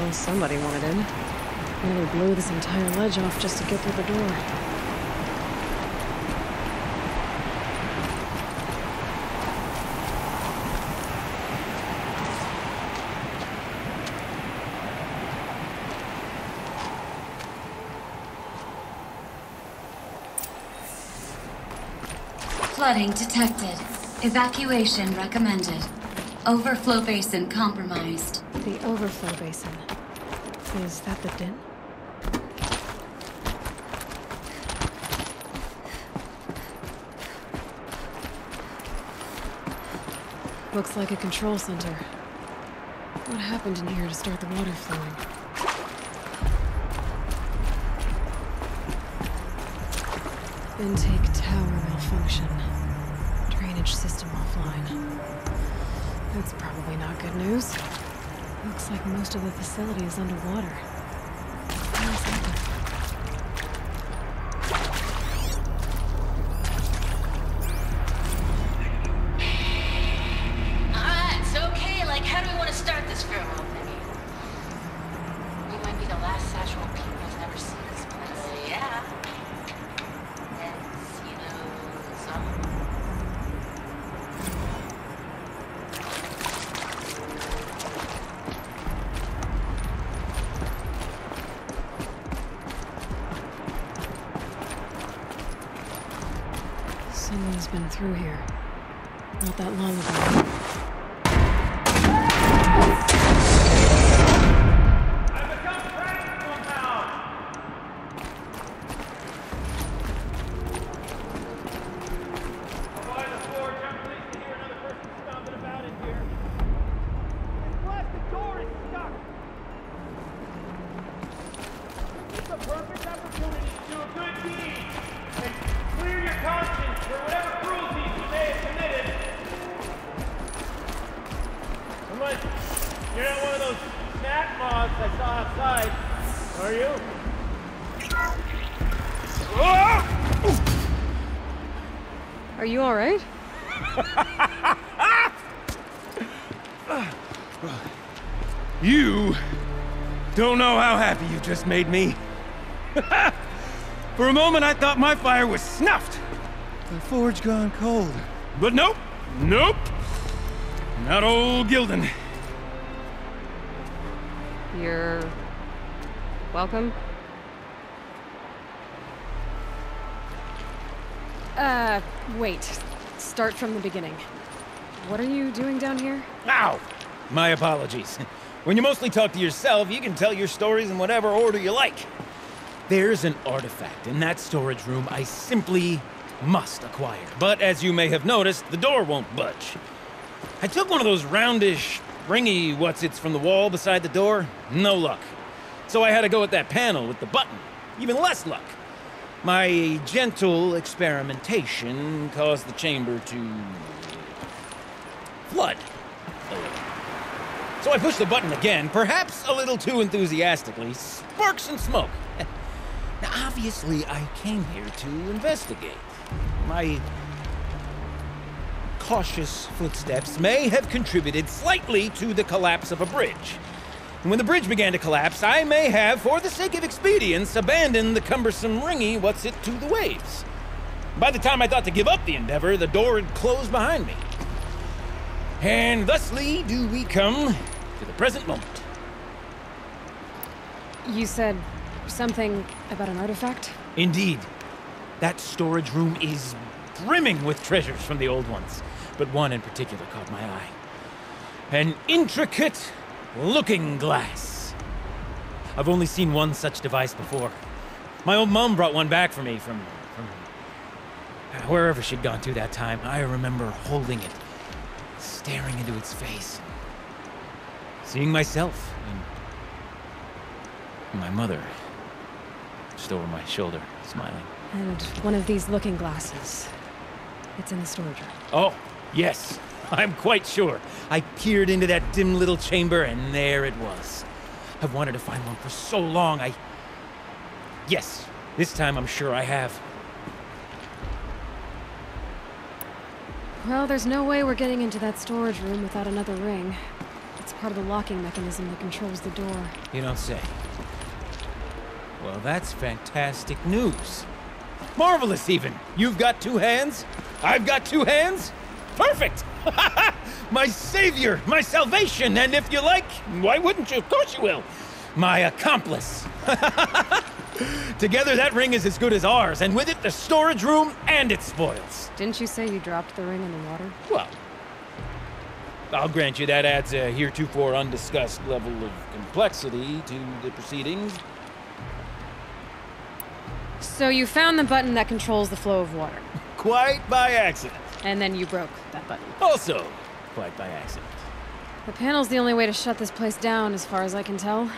Well, somebody wanted in. Nearly blew this entire ledge off just to get through the door. Flooding detected. Evacuation recommended. Overflow basin compromised. The overflow basin. Is that the den? Looks like a control center. What happened in here to start the water flowing? Intake tower malfunction. Drainage system offline. That's probably not good news. Looks like most of the facility is underwater. What is happening? It's okay. Like, how do we want to start this farewell thingy? We might be the last Satchel people who's never seen this place. Yeah. That's, something. Someone's been through here. Not that long ago. Perfect opportunity to do a good deed and clear your conscience for whatever cruelties you may have committed. Unless you're not one of those gnat moths I saw outside, are you? Are you alright? You don't know how happy you just made me. For a moment, I thought my fire was snuffed. The forge gone cold. But nope, nope. Not old Gildan. You're... welcome? Wait. Start from the beginning. What are you doing down here? Ow! My apologies. When you mostly talk to yourself, you can tell your stories in whatever order you like. There's an artifact in that storage room I simply must acquire. But as you may have noticed, the door won't budge. I took one of those roundish, ringy what's-its from the wall beside the door. No luck. So I had to go with that panel with the button. Even less luck. My gentle experimentation caused the chamber to... flood. So I pushed the button again, perhaps a little too enthusiastically. Sparks and smoke. Now, obviously, I came here to investigate. My cautious footsteps may have contributed slightly to the collapse of a bridge. And when the bridge began to collapse, I may have, for the sake of expedience, abandoned the cumbersome ringy what's-it to the waves. By the time I thought to give up the endeavor, the door had closed behind me. And thusly do we come to the present moment. You said something about an artifact? Indeed. That storage room is brimming with treasures from the old ones, but one in particular caught my eye. An intricate looking glass. I've only seen one such device before. My old mom brought one back for me from wherever she'd gone to that time. I remember holding it, staring into its face, seeing myself and my mother just over my shoulder, smiling. And one of these looking glasses. It's in the storage room. Oh, yes. I'm quite sure. I peered into that dim little chamber, and there it was. I've wanted to find one for so long, Yes, this time I'm sure I have. Well, there's no way we're getting into that storage room without another ring. It's part of the locking mechanism that controls the door. You don't say. Well, that's fantastic news. Marvelous, even. You've got two hands. I've got two hands. Perfect! My savior, my salvation, and if you like, why wouldn't you? Of course you will. My accomplice. Together, that ring is as good as ours, and with it, the storage room and its spoils. Didn't you say you dropped the ring in the water? Well, I'll grant you that adds a heretofore undiscussed level of complexity to the proceedings. So you found the button that controls the flow of water. Quite by accident. And then you broke that button. Also, quite by accident. The panel's the only way to shut this place down, as far as I can tell.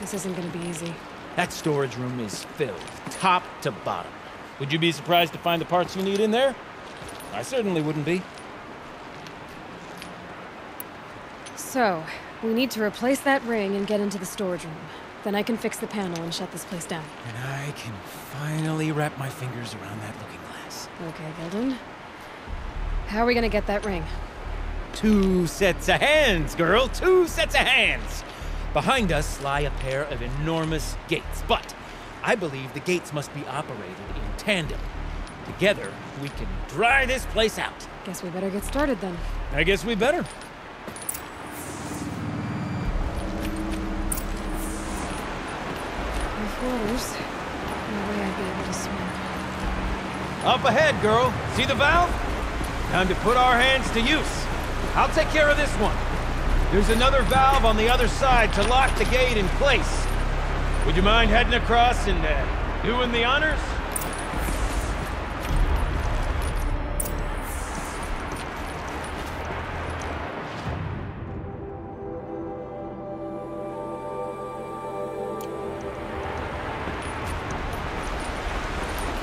This isn't gonna be easy. That storage room is filled, top to bottom. Would you be surprised to find the parts you need in there? I certainly wouldn't be. So, we need to replace that ring and get into the storage room. Then I can fix the panel and shut this place down. And I can finally wrap my fingers around that looking glass. Okay, Gilden. How are we gonna get that ring? 2 sets of hands, girl! 2 sets of hands! Behind us lie a pair of enormous gates, but I believe the gates must be operated in tandem. Together, we can dry this place out. Guess we better get started then. I guess we better. With waters, no way I'd be able to swim. Up ahead, girl. See the valve? Time to put our hands to use. I'll take care of this one. There's another valve on the other side to lock the gate in place. Would you mind heading across and doing the honors?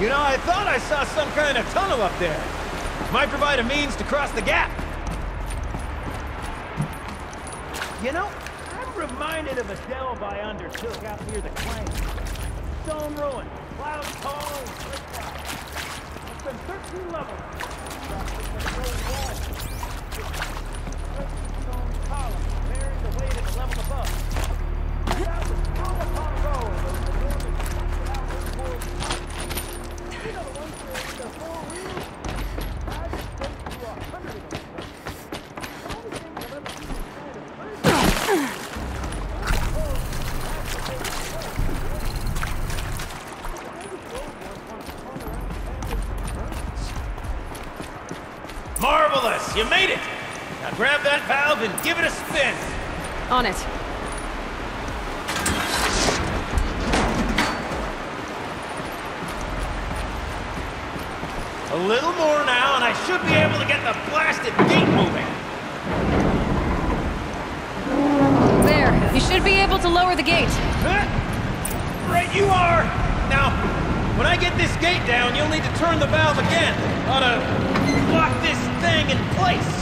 You know, I thought I saw some kind of tunnel up there. Might provide a means to cross the gap. You know, I'm reminded of a delve I undertook out near the claim. Stone ruin, cloud tall, and brick wide. It's been 13 levels. Stone column bearing the weight of the level above. That was all upon road over the northern sector out towards the top. You know the ones with the 4 wheels? I've been to 100 of them. The only thing I've ever seen is marvelous! You made it! Now grab that valve and give it a spin! On it. A little more now, and I should be able to get the blasted gate moving! There. You should be able to lower the gate. Right you are! Now, when I get this gate down, you'll need to turn the valve again. Ought to lock this thing in place.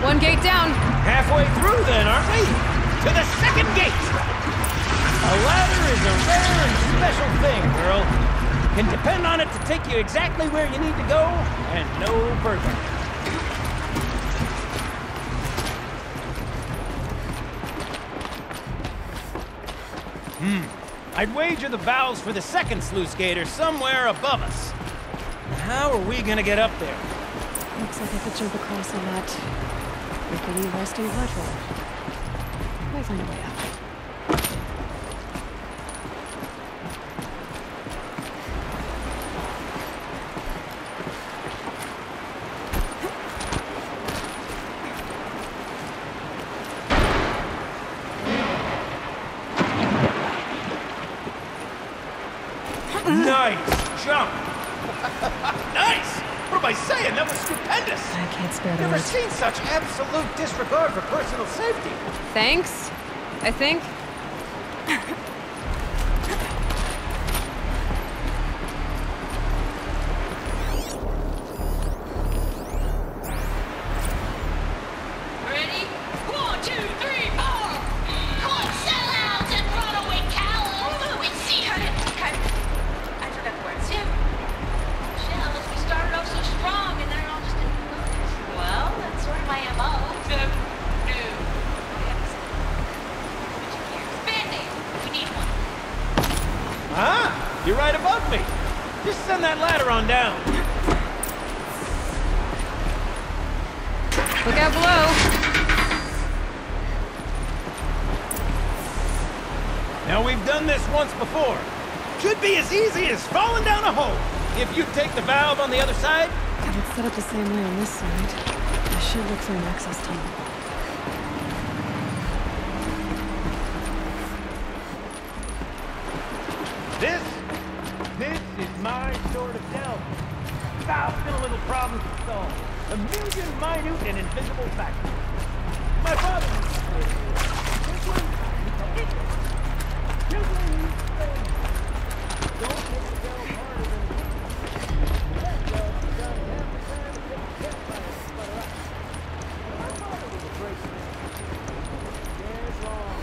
One gate down. Halfway through then, aren't we? To the second gate! A ladder is a rare and special thing, girl. Can depend on it to take you exactly where you need to go, and no further. I'd wager the valves for the second sluice gate are somewhere above us. How are we gonna get up there? Looks like I could jump across on that rickety resting platform. Might find a way out. Nice jump! Nice! What am I saying? That was stupendous! I can't spare the Never light. seen such absolute disregard for personal safety. Thanks, I think. Ready? 1, 2, 3, 4! Come on, sell out! run that ladder on down. Look out below. Now, we've done this once before. Should be as easy as falling down a hole. If you take the valve on the other side... If it's set up the same way on this side, I should look for an access tunnel. This is my sort of delve. Valve's got a little problem to solve. A million minute and invisible factors. My father... Don't take the valve harder than that valve is down half the time it takes to get by it. My father was a great man. Years long.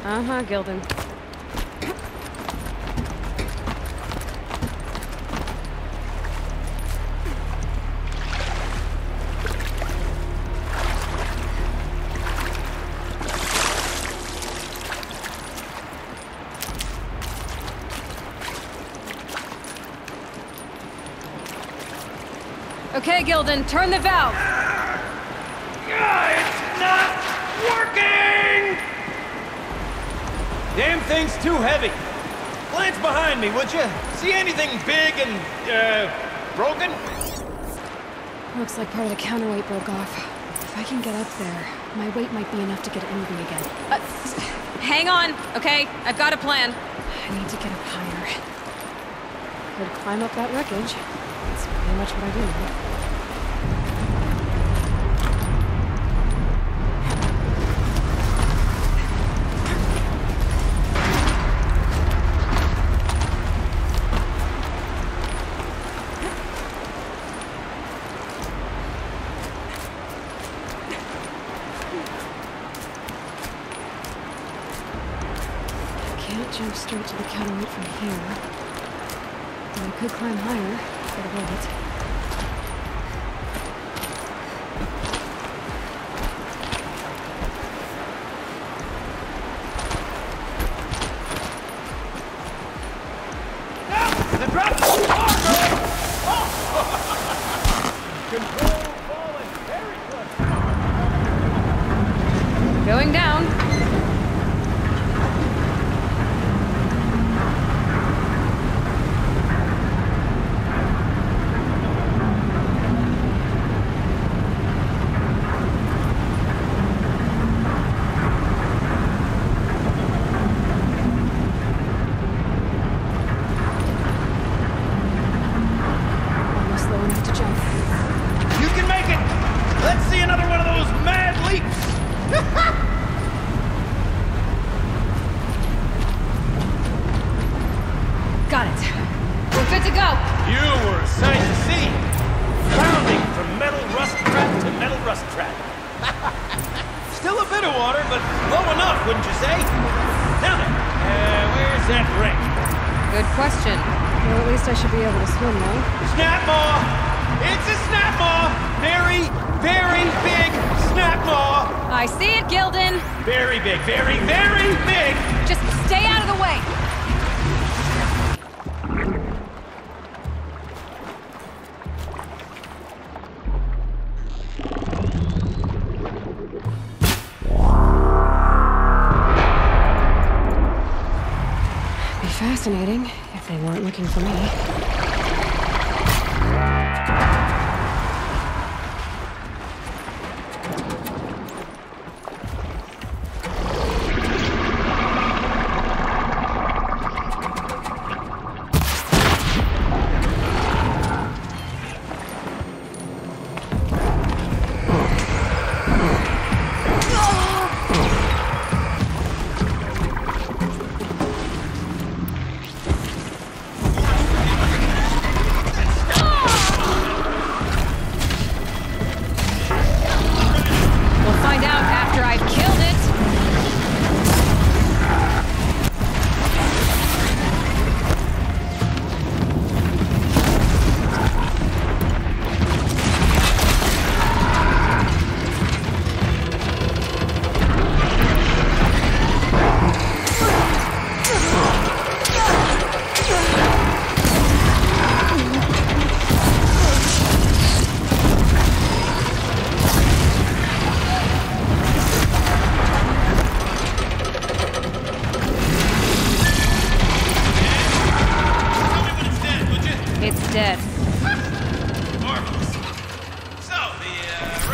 Uh-huh, Gilden. Okay, Gilden, turn the valve! It's not working! Damn thing's too heavy. Glance behind me, would you? See anything big and, broken? Looks like part of the counterweight broke off. If I can get up there, my weight might be enough to get it moving again. Hang on, okay? I've got a plan. I need to get up higher. Could climb up that wreckage. That's pretty much what I do now. Jump straight to the counterweight from here. But I could climb higher for the weight. The drop too far, girl! Oh. Control falling very close. Going down. Got it. We're good to go. You were a sight to see. Bounding from metal rust trap to metal rust trap. Still a bit of water, but low enough, wouldn't you say? Now then, where's that ring? Good question. Well, at least I should be able to swim now. Snap maw! It's a snap maw! Very, very big snap maw! I see it, Gilden. Very big, very, very big! Just stay out of the way. Fascinating, if they weren't looking for me.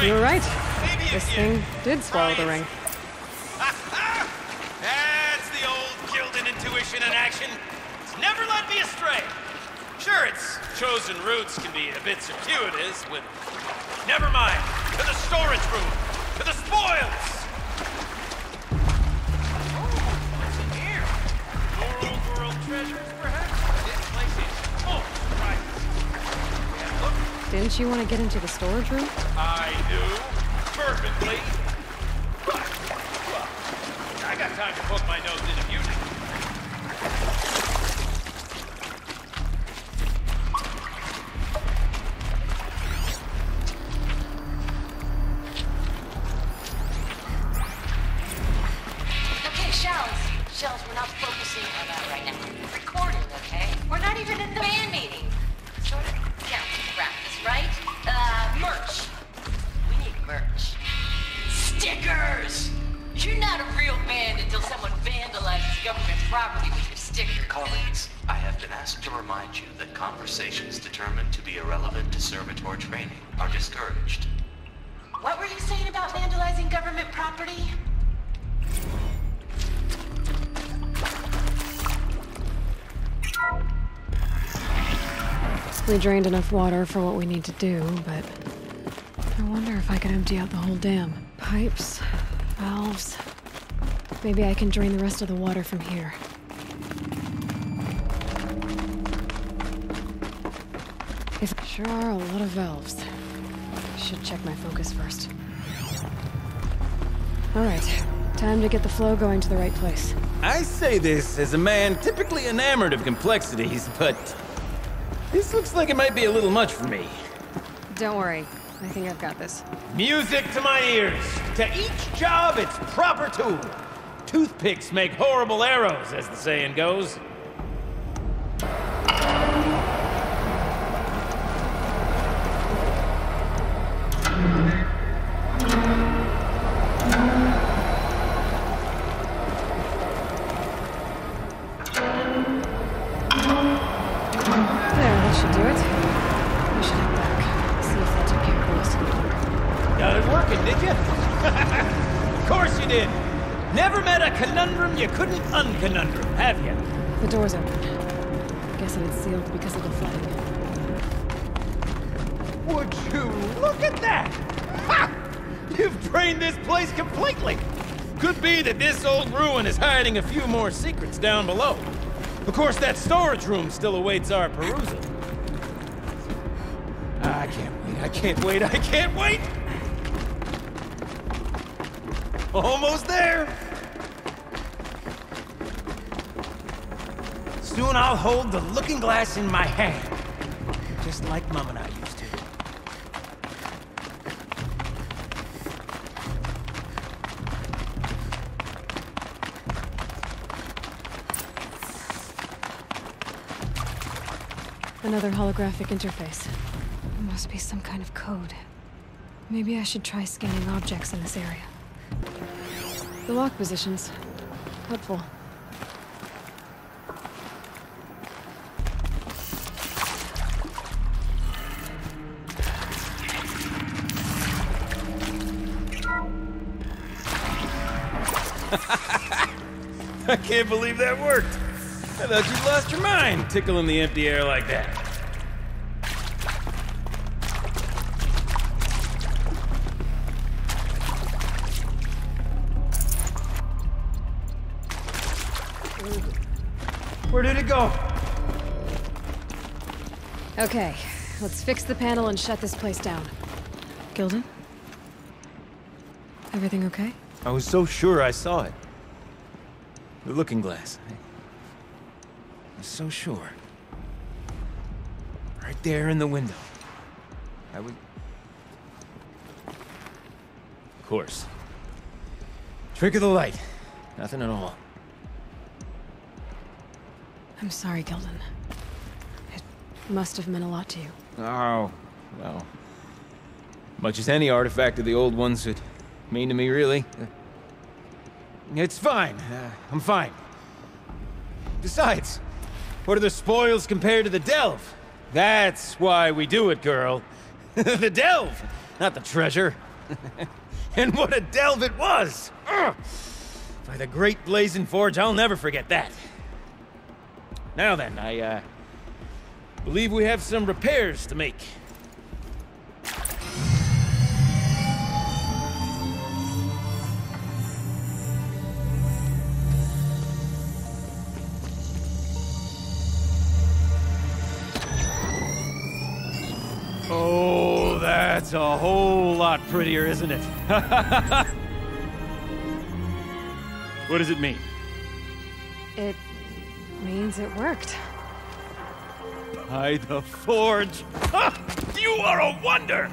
You were right. Maybe if This you thing did swallow the try ring. it. That's the old Gildan intuition in action. It's never led me astray. Sure, its chosen routes can be a bit circuitous with... Never mind. To the storage room. To the spoils. Oh, what's in here? More old world treasures, perhaps? This place is full of surprises. Yeah, look. Didn't you want to get into the storage room? I do. Perfectly. But, well, I got time to poke my nose in if you do. Okay, Shells, we're not focusing on that right now. We're recording, okay? We're not even in the band meeting. Sort of counts as practice, right? Merch. We need merch. Stickers! You're not a real band until someone vandalizes government property with your sticker. Colleagues, I have been asked to remind you that conversations determined to be irrelevant to servitor training are discouraged. What were you saying about vandalizing government property? We drained enough water for what we need to do, but I wonder if I could empty out the whole dam. Pipes, valves. Maybe I can drain the rest of the water from here. Sure are a lot of valves. Should check my focus first. All right, time to get the flow going to the right place. I say this as a man typically enamored of complexities, but this looks like it might be a little much for me. Don't worry, I think I've got this. Music to my ears. To each job, its proper tool. Toothpicks make horrible arrows, as the saying goes. You couldn't unconundrum, have you? The door's open. Guessing it's sealed because of the flooding. Would you look at that? Ha! You've drained this place completely. Could be that this old ruin is hiding a few more secrets down below. Of course, that storage room still awaits our perusal. I can't wait, I can't wait, I can't wait! Almost there! Soon I'll hold the looking glass in my hand, just like Mom and I used to. Another holographic interface. Must be some kind of code. Maybe I should try scanning objects in this area. The lock positions. Helpful. I can't believe that worked. I thought you'd lost your mind, tickling the empty air like that. Where did it go? Okay, let's fix the panel and shut this place down. Gildan? Everything okay? I was so sure I saw it. The looking glass. I was so sure. Right there in the window. I would... Of course. Trick of the light. Nothing at all. I'm sorry, Gildan. It must have meant a lot to you. Oh, well. Much as any artifact of the old ones would mean to me, really. It's fine. I'm fine. Besides, what are the spoils compared to the delve? That's why we do it, girl. The delve! not the treasure. And what a delve it was! Ugh. By the Great Blazing Forge, I'll never forget that. Now then, I believe we have some repairs to make. Oh, that's a whole lot prettier, isn't it? What does it mean? It means it worked. By the Forge! Ha! You are a wonder!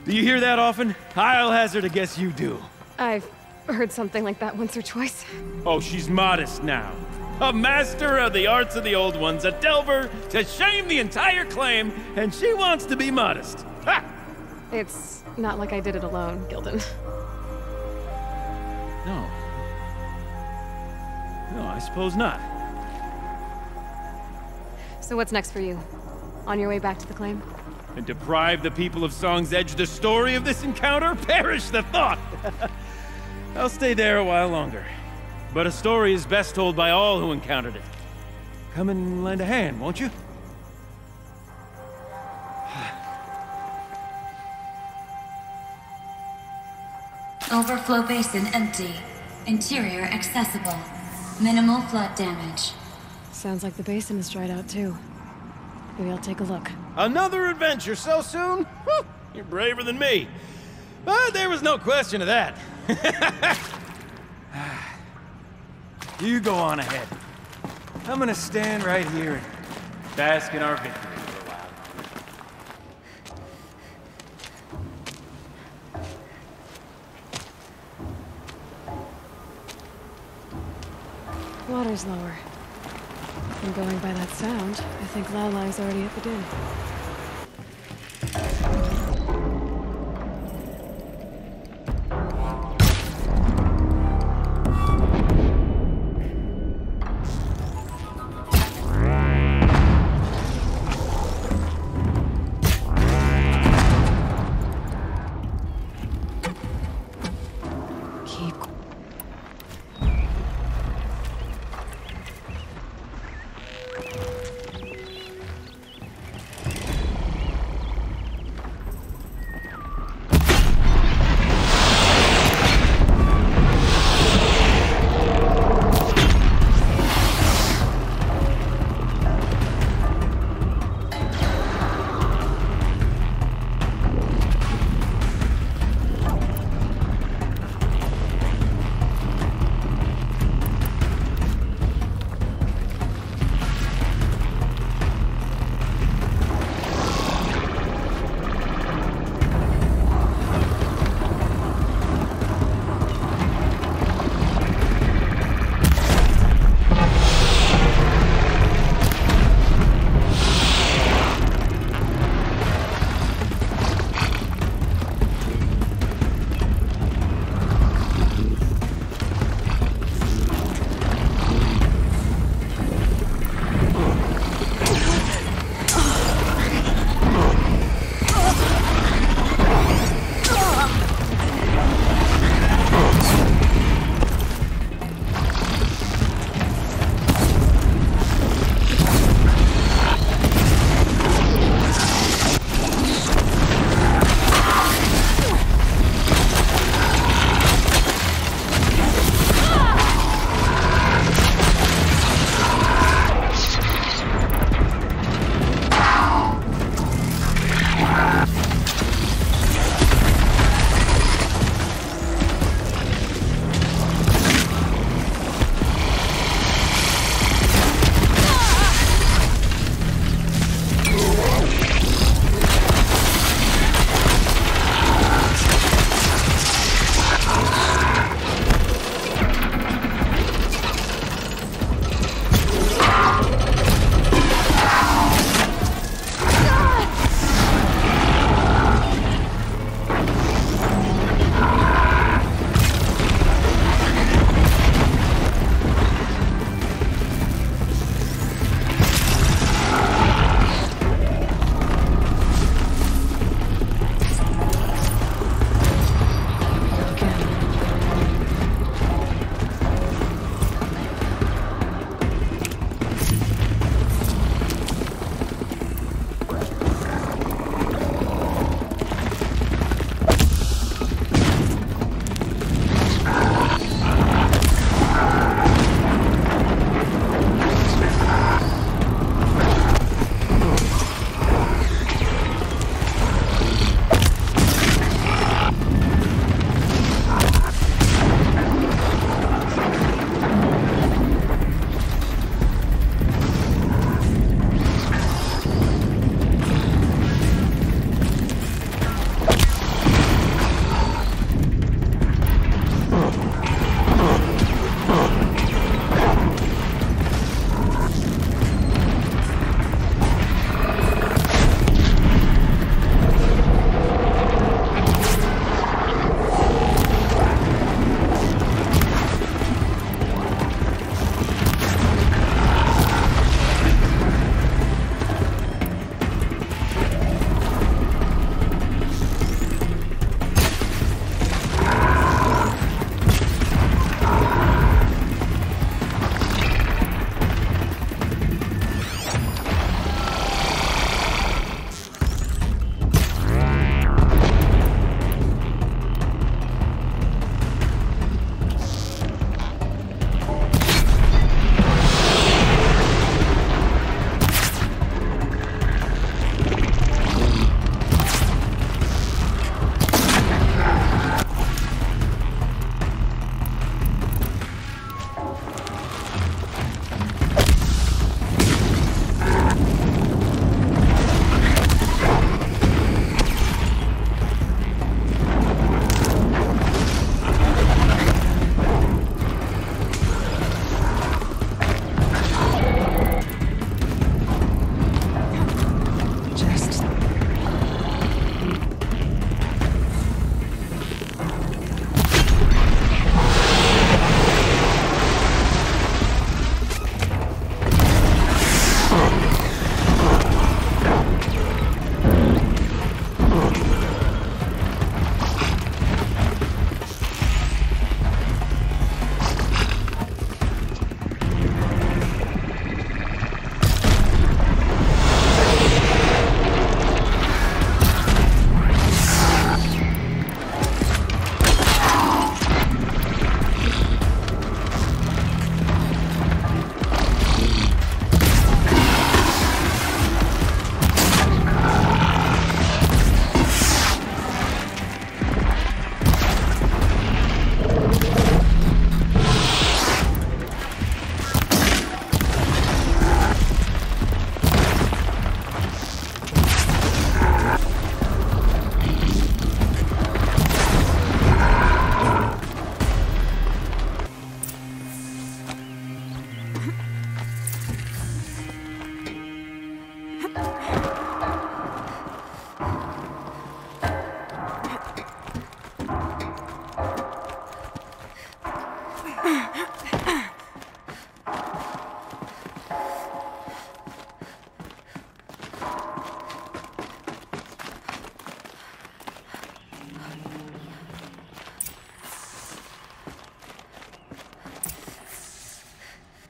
Do you hear that often? I'll hazard a guess you do. I've heard something like that once or twice. Oh, she's modest now. A master of the arts of the old ones, a delver to shame the entire claim, and she wants to be modest. Ha! It's not like I did it alone, Gildan. No. No, I suppose not. So what's next for you? On your way back to the claim? And deprive the people of Song's Edge the story of this encounter? Perish the thought! I'll stay there a while longer. But a story is best told by all who encountered it. Come and lend a hand, won't you? Overflow basin empty. Interior accessible. Minimal flood damage. Sounds like the basin is dried out too. Maybe I'll take a look. Another adventure so soon? Whew, you're braver than me. But there was no question of that. You go on ahead. I'm gonna stand right here and bask in our victory for a while. Water's lower. And going by that sound, I think Laulai's already at the din.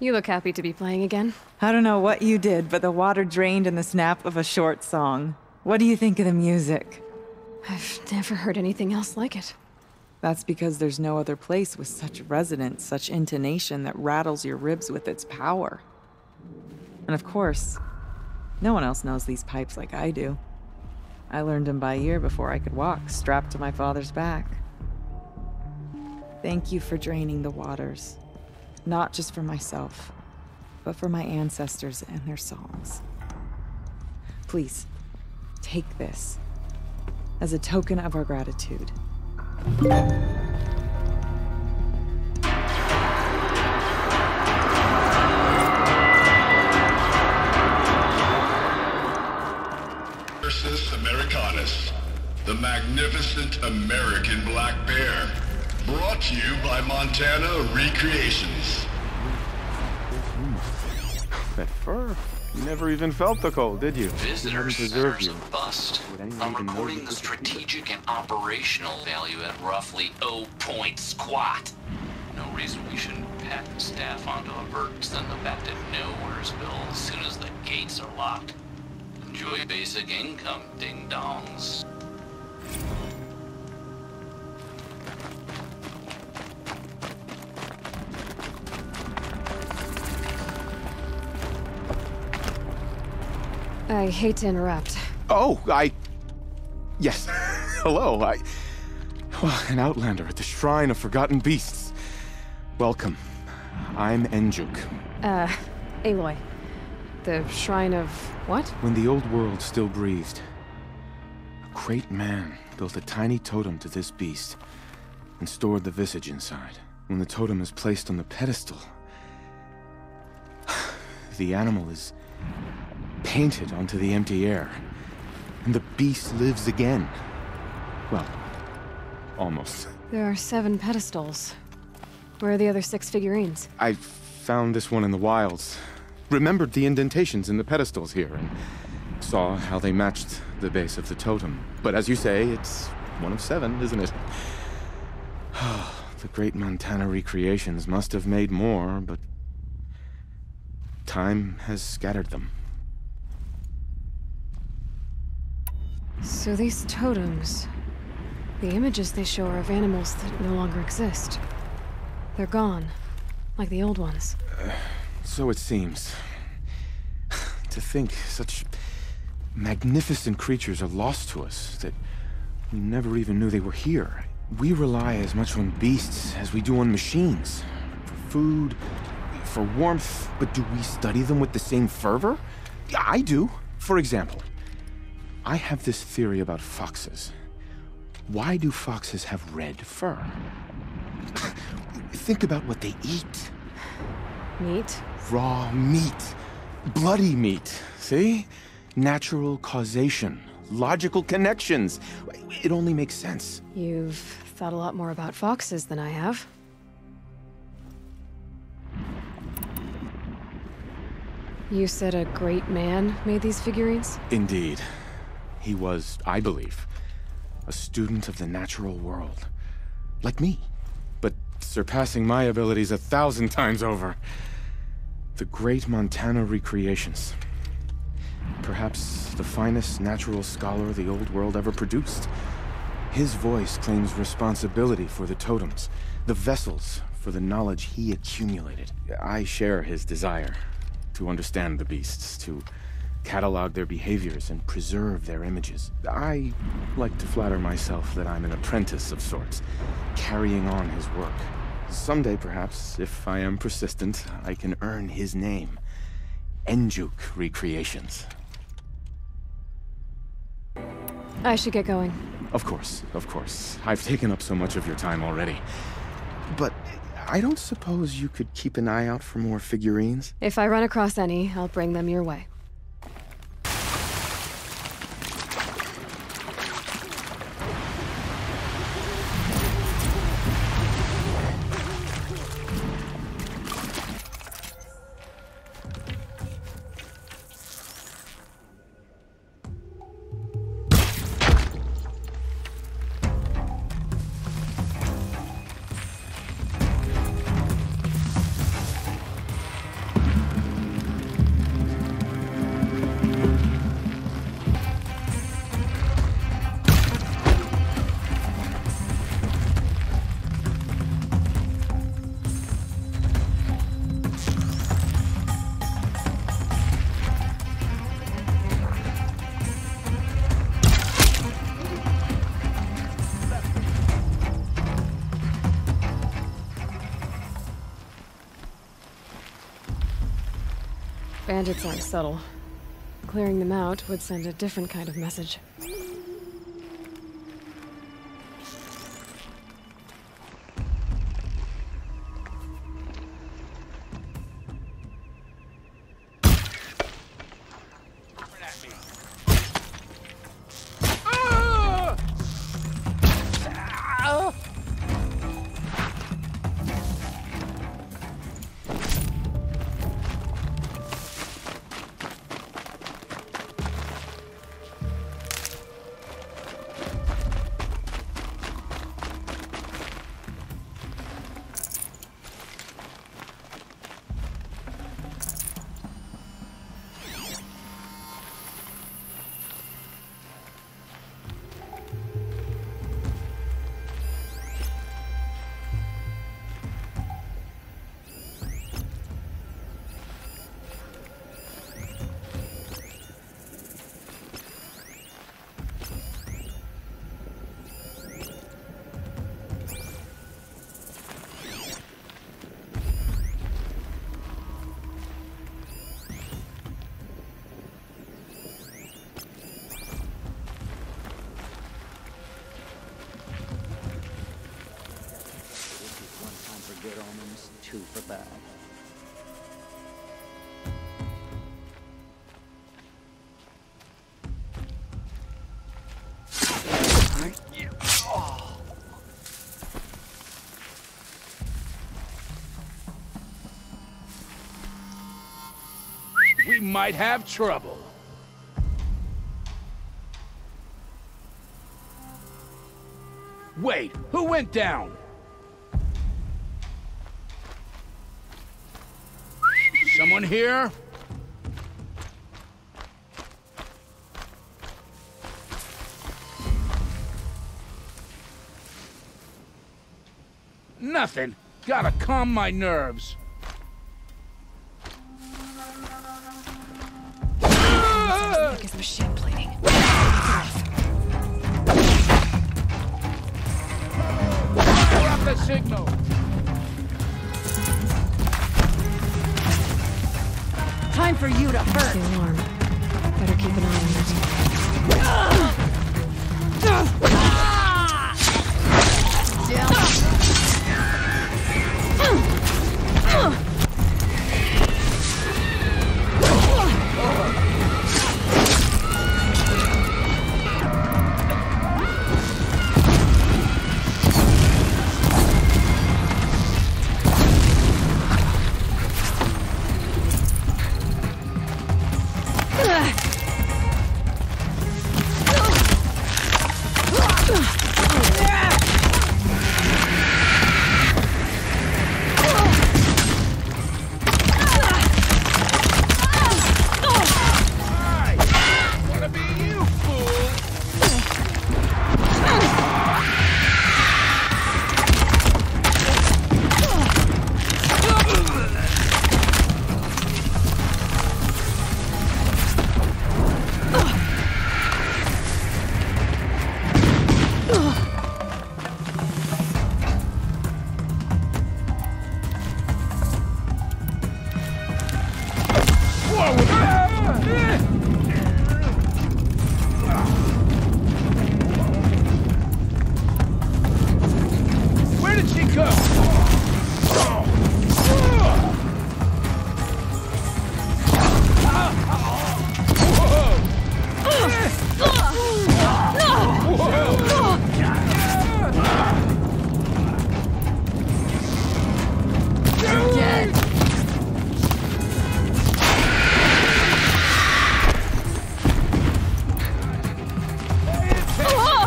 You look happy to be playing again. I don't know what you did, but the water drained in the snap of a short song. What do you think of the music? I've never heard anything else like it. That's because there's no other place with such resonance, such intonation that rattles your ribs with its power. And of course, no one else knows these pipes like I do. I learned them by ear before I could walk, strapped to my father's back. Thank you for draining the waters. Not just for myself, but for my ancestors and their songs. Please, take this as a token of our gratitude. Versus Americanus, the magnificent American black bear. Brought to you by Montana Recreations. That fur. You never even felt the cold, did you? Visitors centers a bust. I'm recording the strategic and operational value at roughly 0 point squat. No reason we shouldn't pat the staff onto a vert, send them back to Nowheresville as soon as the gates are locked. Enjoy basic income, ding-dongs. I hate to interrupt. Oh, Yes. Hello, Well, an outlander at the Shrine of Forgotten Beasts. Welcome. I'm Enjuk. Aloy. The Shrine of what? When the old world still breathed, a great man built a tiny totem to this beast and stored the visage inside. When the totem is placed on the pedestal, the animal is painted onto the empty air, and the beast lives again. Well, almost. There are 7 pedestals. Where are the other 6 figurines? I found this one in the wilds. Remembered the indentations in the pedestals here, and saw how they matched the base of the totem. But as you say, it's one of 7, isn't it? The great Montana Recreations must have made more, but time has scattered them. So these totems, the images they show are of animals that no longer exist. They're gone, like the old ones. So it seems. To think such magnificent creatures are lost to us, that we never even knew they were here. We rely as much on beasts as we do on machines. For food, for warmth, but do we study them with the same fervor? Yeah, I do. For example, I have this theory about foxes. Why do foxes have red fur? Think about what they eat. Meat? Raw meat. Bloody meat. See? Natural causation. Logical connections. It only makes sense. You've thought a lot more about foxes than I have. You said a great man made these figurines? Indeed. He was, I believe, a student of the natural world. Like me, but surpassing my abilities 1,000 times over. The great Montana Recreations. Perhaps the finest natural scholar the old world ever produced. His voice claims responsibility for the totems, the vessels for the knowledge he accumulated. I share his desire to understand the beasts, to catalog their behaviors and preserve their images. I like to flatter myself that I'm an apprentice of sorts, carrying on his work. Someday, perhaps, if I am persistent, I can earn his name. Enjuk Recreations. I should get going. Of course, of course. I've taken up so much of your time already. But I don't suppose you could keep an eye out for more figurines? If I run across any, I'll bring them your way. Bandits aren't subtle. Clearing them out would send a different kind of message. Good omens, 2 for bad. We might have trouble. Wait, who went down? Someone here? Nothing. Gotta calm my nerves. Like his machine plating. Drop the signal. Time for you to hurt. The alarm. Better keep an eye on it. Where did she go?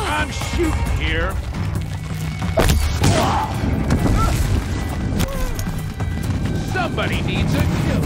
I'm shooting here. Somebody needs a kill.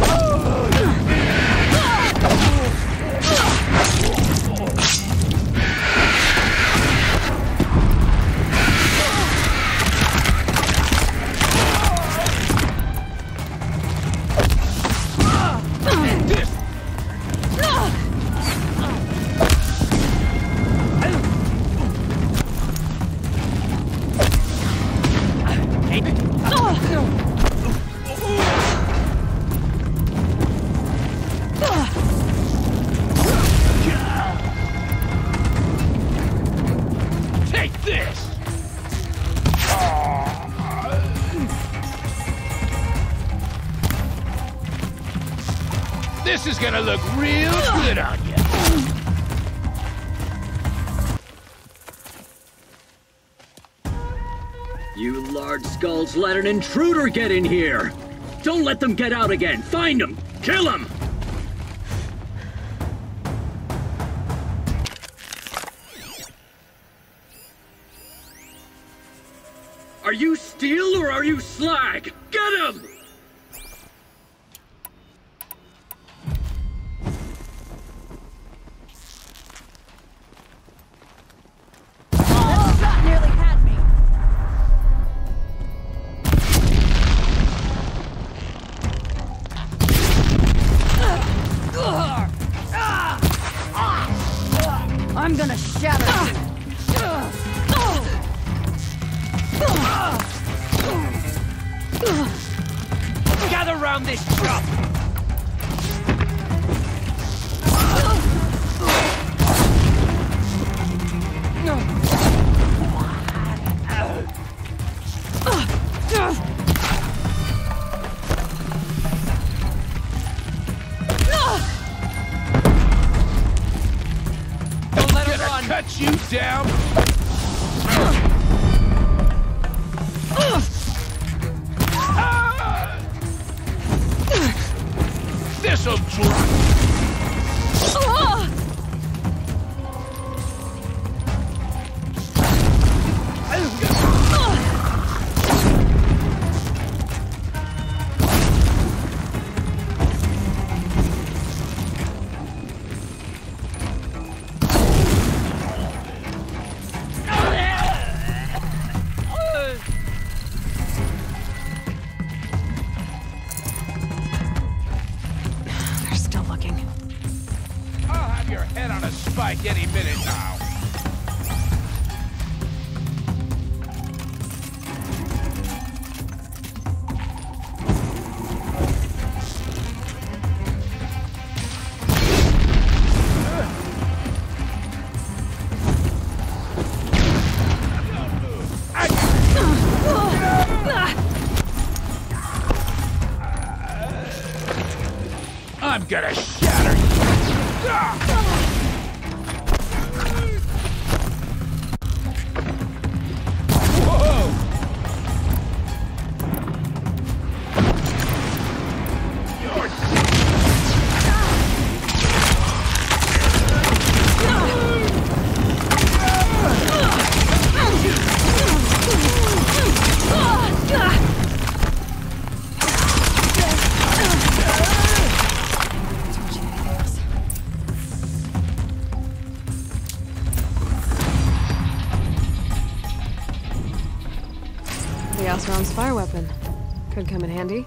this! This is gonna look real good on you. You large skulls let an intruder get in here! Don't let them get out again! Find them! Kill them! Are you steel or are you slag? Get him! I'm gonna shatter you. Gather round this chop! Don't let her run. Cut you down! This'll drop! Your head on a spike any minute now. I'm gonna shatter you. Whoa! You're The Oseram's fire weapon. Could come in handy.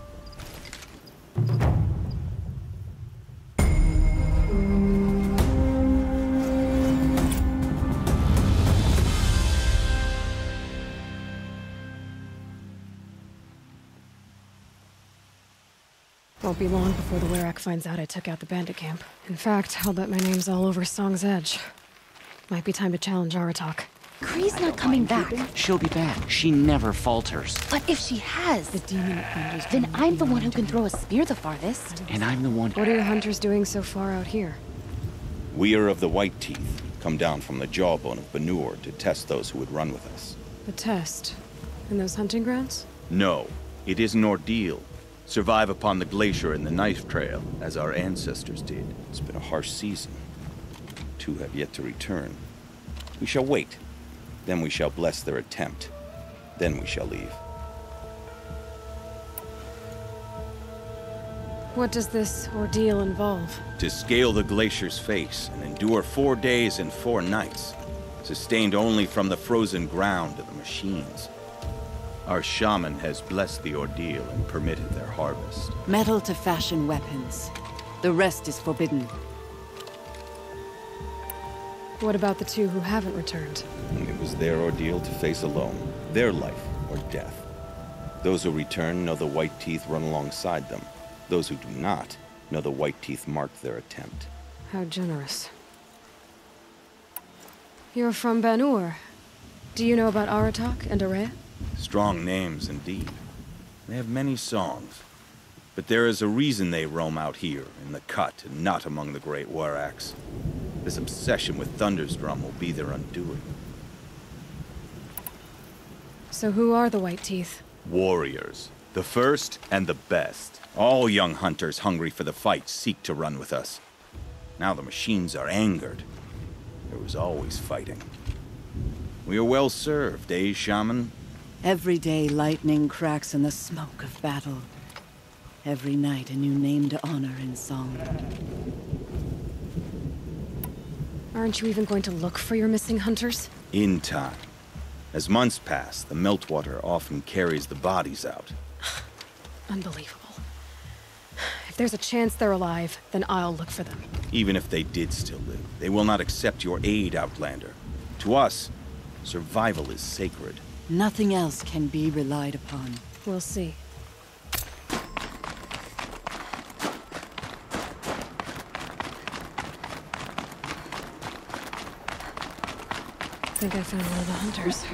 Won't be long before the Werak finds out I took out the bandit camp. In fact, I'll bet my name's all over Song's Edge. Might be time to challenge Aratak. Kree's not coming back. She'll be back. She never falters. But if she has, The demon hunters. then I'm the one who can throw a spear the farthest. And I'm the one... What are your hunters doing so far out here? We are of the White Teeth, come down from the jawbone of Banur to test those who would run with us. The test? In those hunting grounds? No, it is an ordeal. Survive upon the glacier and the knife trail, as our ancestors did. It's been a harsh season. Two have yet to return. We shall wait. Then we shall bless their attempt. Then we shall leave. What does this ordeal involve? To scale the glacier's face and endure 4 days and 4 nights, sustained only from the frozen ground of the machines. Our shaman has blessed the ordeal and permitted their harvest. Metal to fashion weapons. The rest is forbidden. What about the two who haven't returned? It was their ordeal to face alone, their life or death. Those who return know the White Teeth run alongside them. Those who do not know the White Teeth marked their attempt. How generous. You're from Banur. Do you know about Aratak and Araya? Strong names, indeed. They have many songs. But there is a reason they roam out here, in the Cut, and not among the Great Waraks. This obsession with Thundersdrum will be their undoing. So who are the White Teeth? Warriors. The first and the best. All young hunters hungry for the fight seek to run with us. Now the machines are angered. There was always fighting. We are well served, eh, Shaman? Every day lightning cracks in the smoke of battle. Every night a new name to honor in song. Aren't you even going to look for your missing hunters? In time. As months pass, the meltwater often carries the bodies out. Unbelievable. If there's a chance they're alive, then I'll look for them. Even if they did still live, they will not accept your aid, Outlander. To us, survival is sacred. Nothing else can be relied upon. We'll see. I think I found one of the hunters.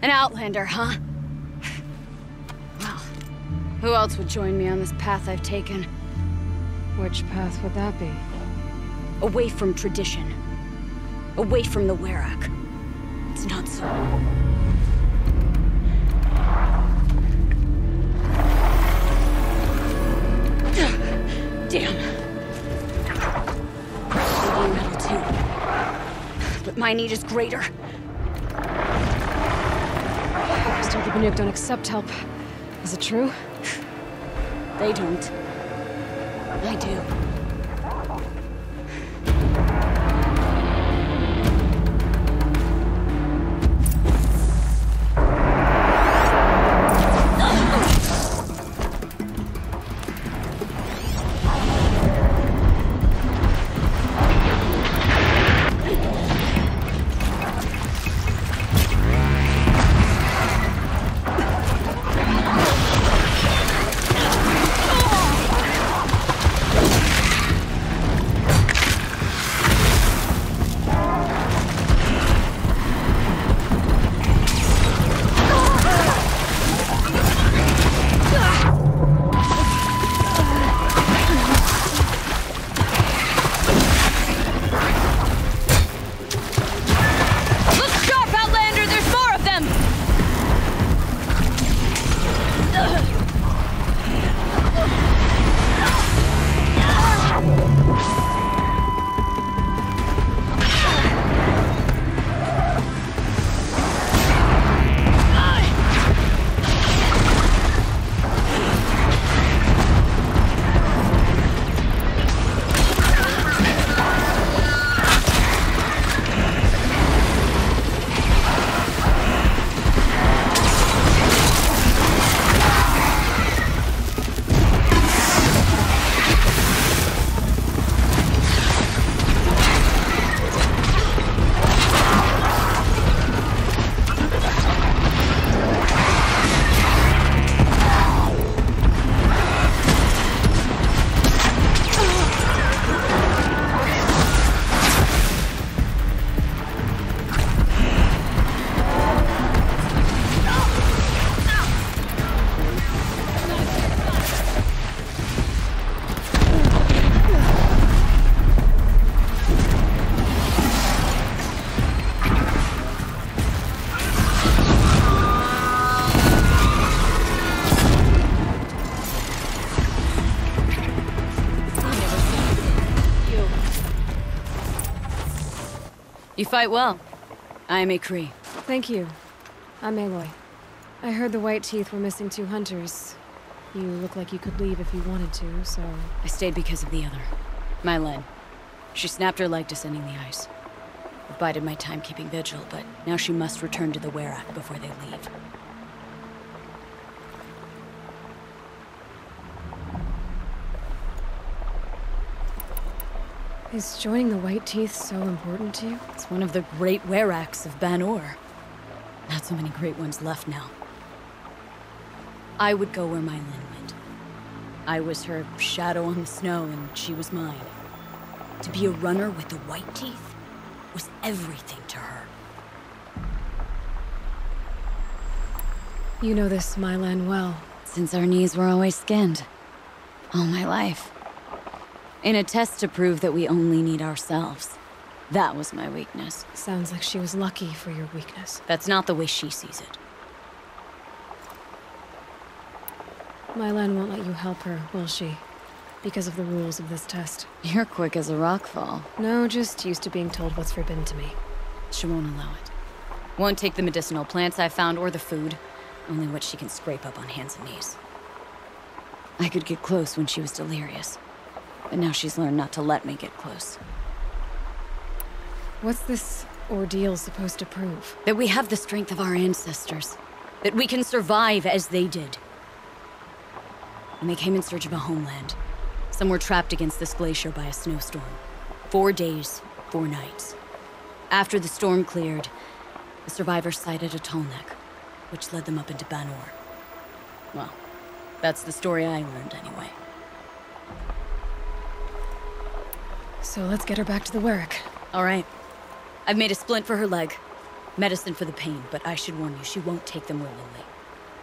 An Outlander, huh? Well, who else would join me on this path I've taken? Which path would that be? Away from tradition. Away from the Werak. It's not so. Damn. Maybe metal too. But my need is greater. Still, the Banuk don't accept help. Is it true? They don't. I do. You fight well. I am a Kree. Thank you. I'm Aloy. I heard the White Teeth were missing 2 hunters. You look like you could leave if you wanted to, so... I stayed because of the other. Mylen. She snapped her leg descending the ice. I bided my time keeping vigil, but now she must return to the Werak before they leave. Is joining the White Teeth so important to you? It's one of the great Weraks of Ban-Ur. Not so many great ones left now. I would go where Mylen went. I was her shadow on the snow, and she was mine. To be a runner with the White Teeth was everything to her. You know this Mylen well. Since our knees were always skinned. All my life. In a test to prove that we only need ourselves. That was my weakness. Sounds like she was lucky for your weakness. That's not the way she sees it. Mylen won't let you help her, will she? Because of the rules of this test. You're quick as a rock fall. No, just used to being told what's forbidden to me. She won't allow it. Won't take the medicinal plants I found or the food. Only what she can scrape up on hands and knees. I could get close when she was delirious. But now she's learned not to let me get close. What's this ordeal supposed to prove? That we have the strength of our ancestors. That we can survive as they did. When they came in search of a homeland, some were trapped against this glacier by a snowstorm. 4 days, 4 nights. After the storm cleared, the survivors sighted a Tallneck, which led them up into Ban-Ur. Well, that's the story I learned anyway. So let's get her back to the Werak. All right. I've made a splint for her leg. Medicine for the pain, but I should warn you, she won't take them willingly.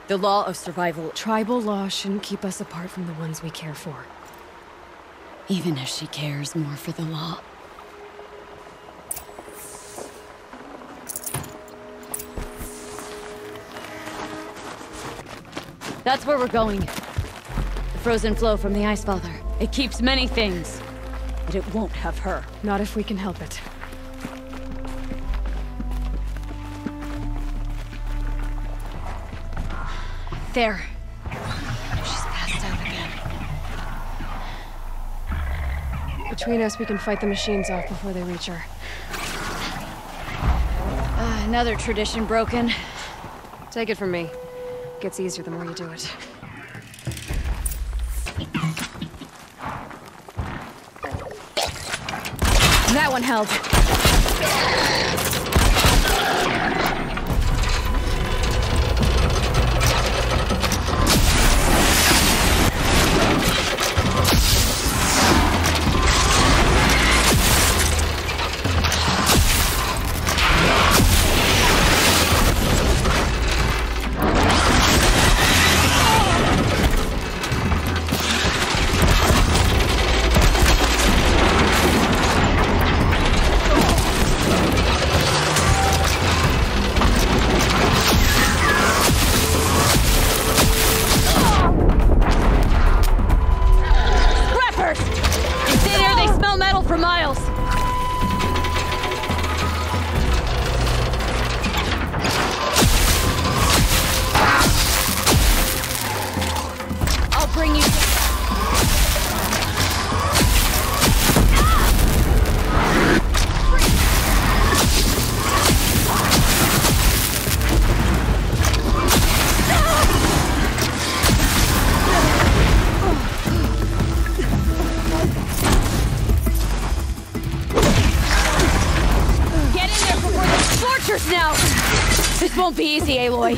The law of survival... Tribal law shouldn't keep us apart from the ones we care for. Even if she cares more for the law. That's where we're going. The frozen flow from the Ice Father. It keeps many things. But it won't have her. Not if we can help it. There. She's passed out again. Between us, we can fight the machines off before they reach her. Another tradition broken. Take it from me. Gets easier the more you do it. That one held. This won't be easy, Aloy.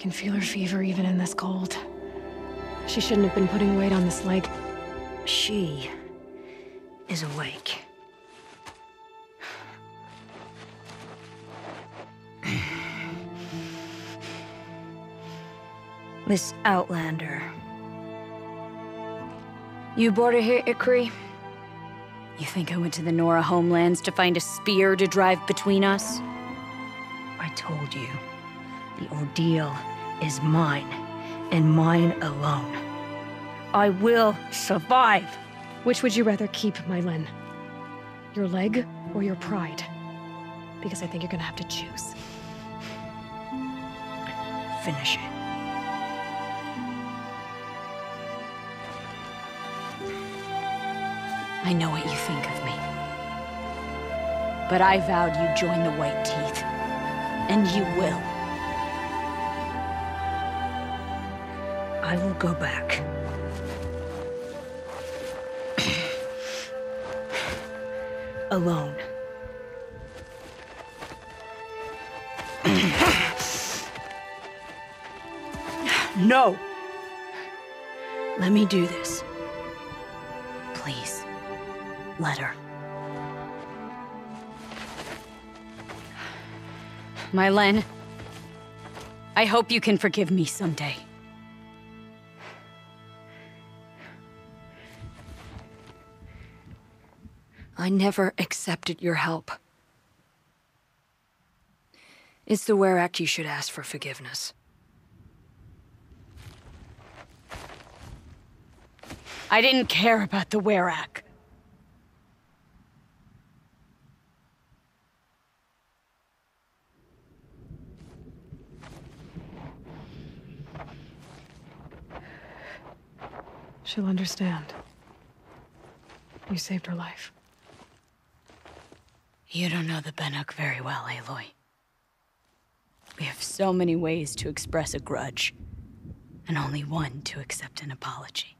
can feel her fever even in this cold. She shouldn't have been putting weight on this leg. She is awake. Miss Outlander. You brought her here, Ikri? You think I went to the Nora homelands to find a spear to drive between us? I told you, the ordeal is mine, and mine alone. I will survive. Which would you rather keep, Mylen? Your leg or your pride? Because I think you're gonna have to choose. Finish it. I know what you think of me. But I vowed you'd join the White Teeth. And you will. I will go back. Alone. No! Let me do this. Please. Let her. Mylen, I hope you can forgive me someday. I never accepted your help. It's the Werak you should ask for forgiveness. I didn't care about the Werak. She'll understand. You saved her life. You don't know the Banuk very well, Aloy. We have so many ways to express a grudge, and only one to accept an apology.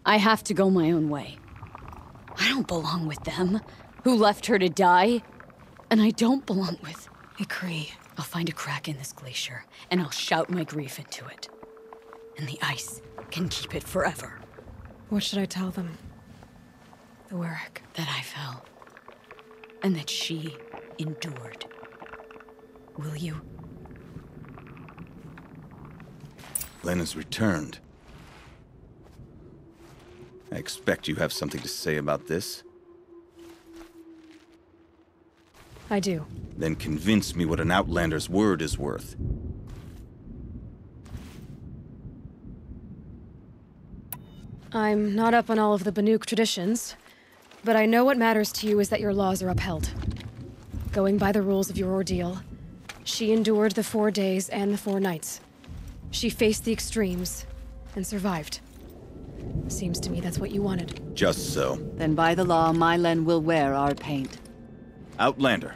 I have to go my own way. I don't belong with them, who left her to die. And I don't belong with Ikri. I'll find a crack in this glacier, and I'll shout my grief into it. And the ice can keep it forever. What should I tell them? The Werak. That I fell. And that she endured. Will you? Lena's returned. I expect you have something to say about this. I do. Then convince me what an Outlander's word is worth. I'm not up on all of the Banuk traditions, but I know what matters to you is that your laws are upheld. Going by the rules of your ordeal, she endured the 4 days and the 4 nights. She faced the extremes and survived. Seems to me that's what you wanted. Just so. Then by the law, Mylen will wear our paint. Outlander.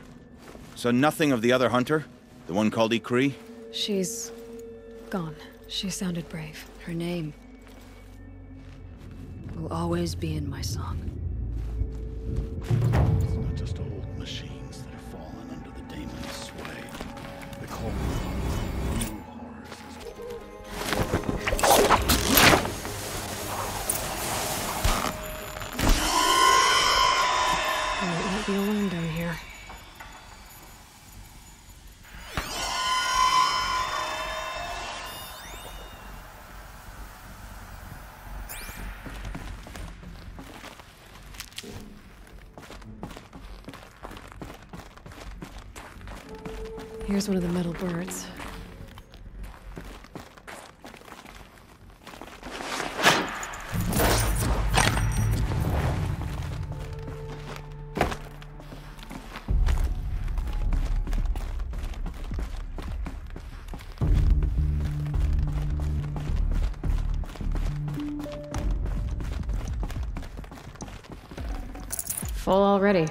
So nothing of the other hunter? The one called Ikri? She's gone. She sounded brave. Her name will always be in my song. It's not just old machines that have fallen under the daemon's sway. The cold new horrors I won't be alone down here. Here's one of the metal birds. Full already.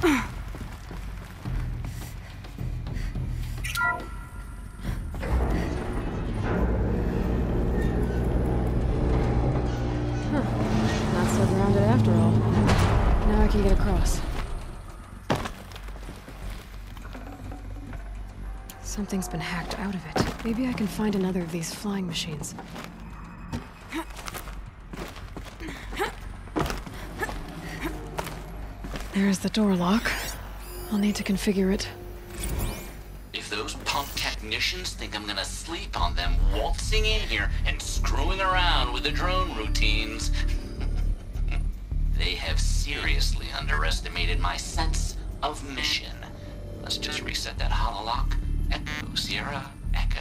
Not so grounded after all. Now I can get across. Something's been hacked out of it. Maybe I can find another of these flying machines. There's the door lock. I'll need to configure it. If those punk technicians think I'm gonna sleep on them waltzing in here and screwing around with the drone routines, they have seriously underestimated my sense of mission. Let's just reset that hololock. Echo, Sierra, Echo.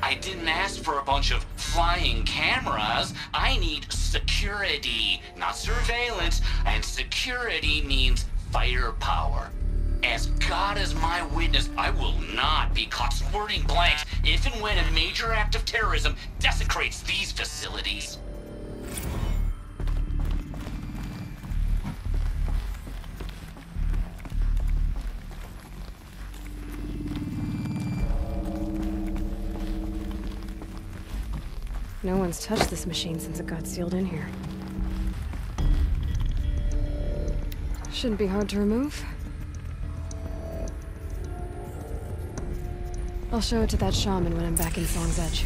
I didn't ask for a bunch of flying cameras. I need security, not surveillance. And security means firepower. As God is my witness, I will not be caught squirting blanks if and when a major act of terrorism desecrates these facilities. No one's touched this machine since it got sealed in here. Shouldn't be hard to remove. I'll show it to that shaman when I'm back in Song's Edge.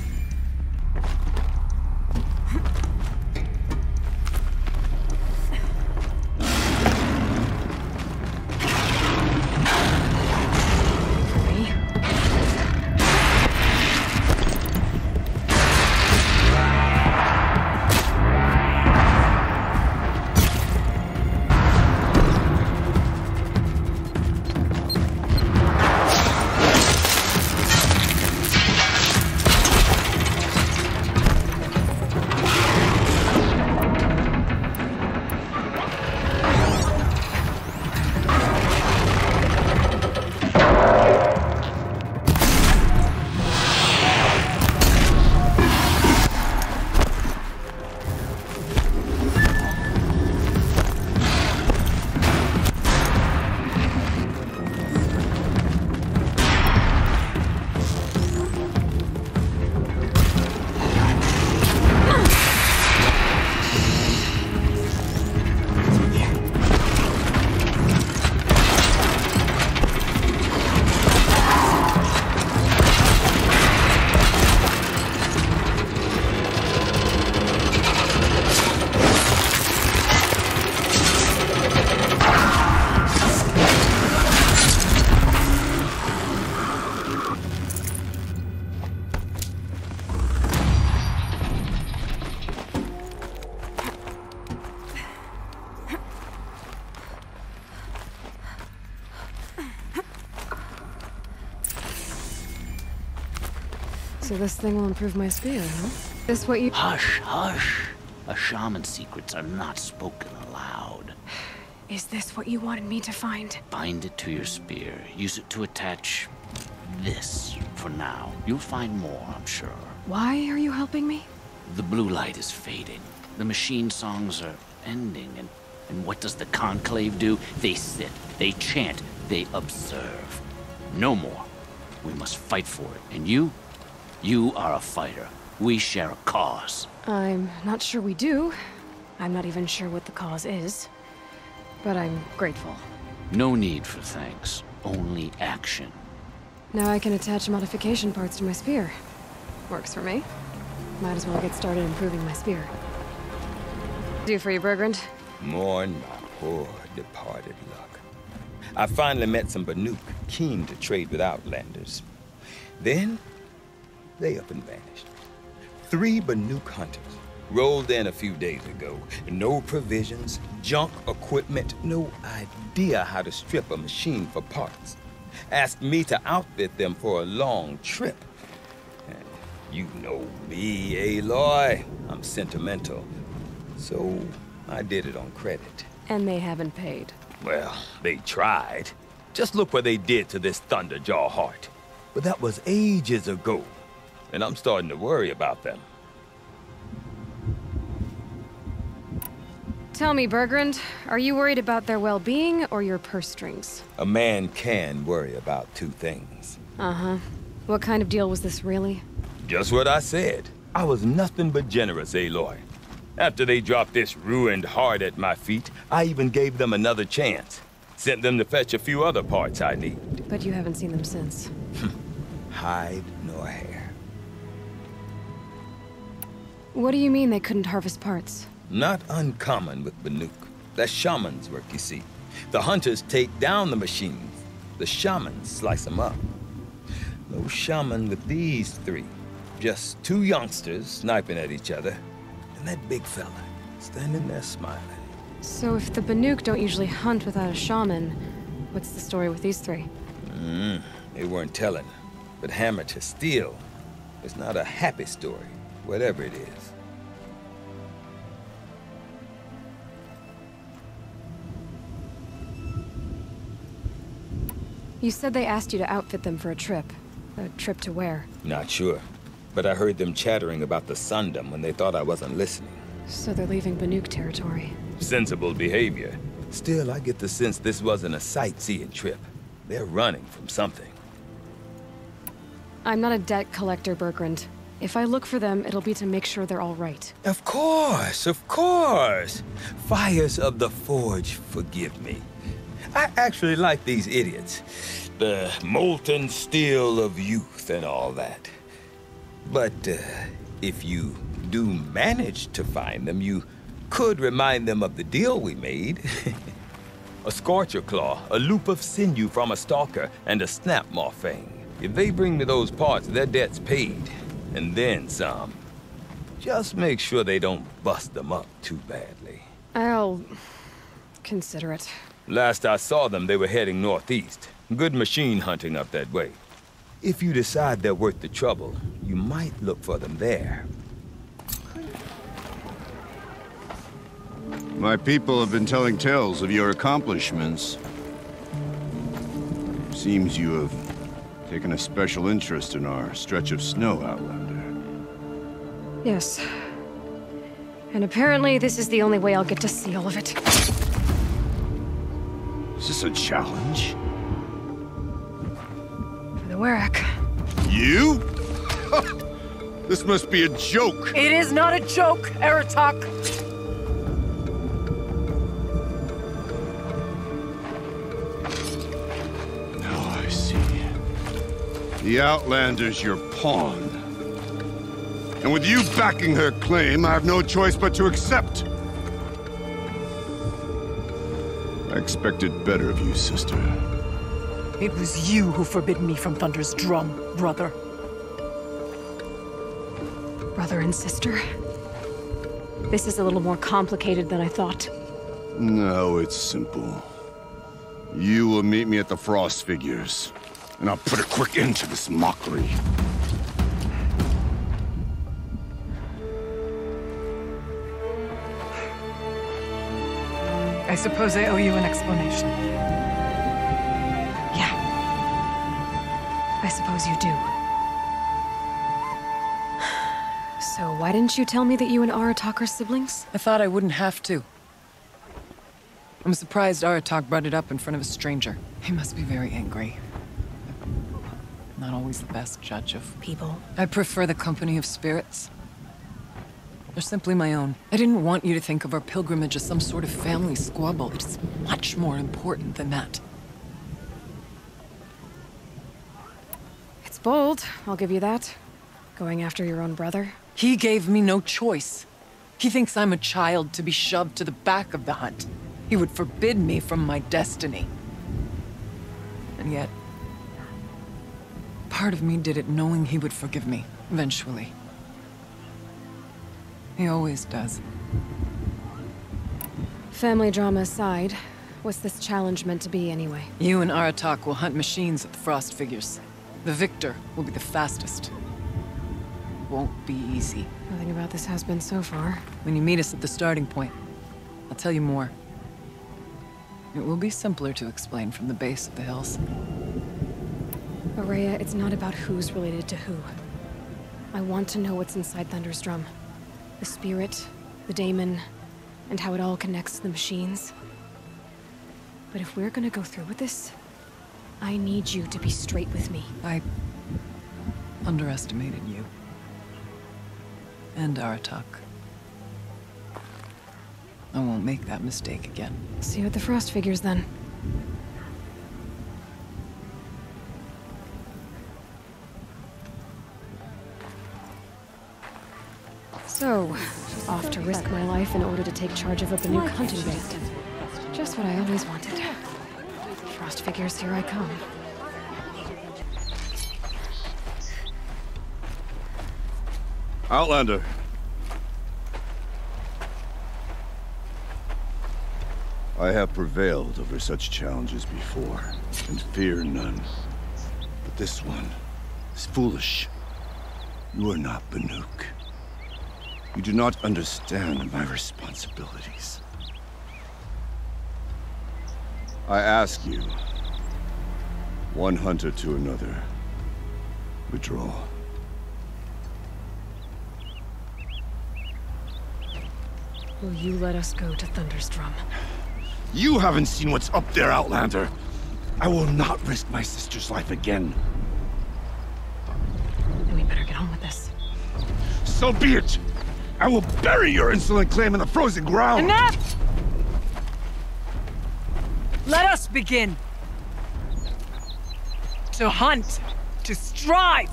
So this thing will improve my spear, huh? This what you— Hush, hush. A shaman's secrets are not spoken aloud. Is this what you wanted me to find? Bind it to your spear. Use it to attach this for now. You'll find more, I'm sure. Why are you helping me? The blue light is fading. The machine songs are ending, and what does the Conclave do? They sit, they chant, they observe. No more. We must fight for it. And you are a fighter. We share a cause. I'm not sure we do. I'm not even sure what the cause is. But I'm grateful. No need for thanks. Only action. Now I can attach modification parts to my spear. Works for me. Might as well get started improving my spear. Do for you, Bergrand? Mourn my poor departed luck. I finally met some Banuk keen to trade with Outlanders. Then, they up and vanished. 3 Banuk hunters rolled in a few days ago. No provisions, junk equipment, no idea how to strip a machine for parts. Asked me to outfit them for a long trip. You know me, Aloy. I'm sentimental. So, I did it on credit. And they haven't paid. Well, they tried. Just look what they did to this Thunderjaw heart. But that was ages ago. And I'm starting to worry about them. Tell me, Bergrand, are you worried about their well-being or your purse strings? A man can worry about 2 things. Uh-huh. What kind of deal was this, really? Just what I said. I was nothing but generous, Aloy. After they dropped this ruined heart at my feet, I even gave them another chance. Sent them to fetch a few other parts I need. But you haven't seen them since. Hide nor hair. What do you mean they couldn't harvest parts? Not uncommon with Banuk. That's shaman's work, you see. The hunters take down the machines. The shamans slice them up. No shaman with these 3. Just 2 youngsters sniping at each other. And that big fella, standing there smiling. So if the Banuk don't usually hunt without a shaman, what's the story with these 3? They weren't telling. But hammer to steel, it's not a happy story, whatever it is. You said they asked you to outfit them for a trip. A trip to where? Not sure. But I heard them chattering about the Sundom when they thought I wasn't listening. So they're leaving Banuk territory. Sensible behavior. Still, I get the sense this wasn't a sightseeing trip. They're running from something. I'm not a debt collector, Bergrand. If I look for them, it'll be to make sure they're all right. Of course, of course. Fires of the Forge, forgive me. I actually like these idiots. The molten steel of youth and all that. But if you do manage to find them, you could remind them of the deal we made. A Scorcher Claw, a loop of sinew from a stalker, and a Snapmaw Fang. If they bring me those parts, their debt's paid. And then some. Just make sure they don't bust them up too badly. I'll consider it. Last I saw them, they were heading northeast. Good machine hunting up that way. If you decide they're worth the trouble, you might look for them there. My people have been telling tales of your accomplishments. Seems you have taken a special interest in our stretch of snow, Outlander. Yes. And apparently this is the only way I'll get to see all of it. Is this a challenge? For the Werak. You? This must be a joke. It is not a joke, Aratak. Now I see. The Outlander's your pawn. And with you backing her claim, I have no choice but to accept. I expected better of you, sister. It was you who forbid me from Thunder's drum, brother. Brother and sister? This is a little more complicated than I thought. No, it's simple. You will meet me at the Frost Figures, and I'll put a quick end to this mockery. I suppose I owe you an explanation. Yeah. I suppose you do. So why didn't you tell me that you and Aratak are siblings? I thought I wouldn't have to. I'm surprised Aratak brought it up in front of a stranger. He must be very angry. I'm not always the best judge of people. I prefer the company of spirits. They're simply my own. I didn't want you to think of our pilgrimage as some sort of family squabble. It's much more important than that. It's bold, I'll give you that. Going after your own brother. He gave me no choice. He thinks I'm a child to be shoved to the back of the hunt. He would forbid me from my destiny. And yet, part of me did it knowing he would forgive me, eventually. He always does. Family drama aside, what's this challenge meant to be anyway? You and Aratak will hunt machines at the Frost Figures. The victor will be the fastest. Won't be easy. Nothing about this has been so far. When you meet us at the starting point, I'll tell you more. It will be simpler to explain from the base of the hills. Ourea, it's not about who's related to who. I want to know what's inside Thunderstrom. The spirit, the daemon, and how it all connects to the machines. But if we're gonna go through with this, I need you to be straight with me. I underestimated you. And Aratak. I won't make that mistake again. See you at the Frost Figures, then. So, off to risk my life in order to take charge of a Banuk hunting band. Just what I always wanted. Frost Figures, here I come. Outlander. I have prevailed over such challenges before, and fear none. But this one is foolish. You are not Banuk. You do not understand my responsibilities. I ask you, one hunter to another, withdraw. Will you let us go to Thunderstrom? You haven't seen what's up there, Outlander. I will not risk my sister's life again. Then we better get on with this. So be it! I will bury your insolent claim in the frozen ground! Enough! Let us begin! To hunt, to strive!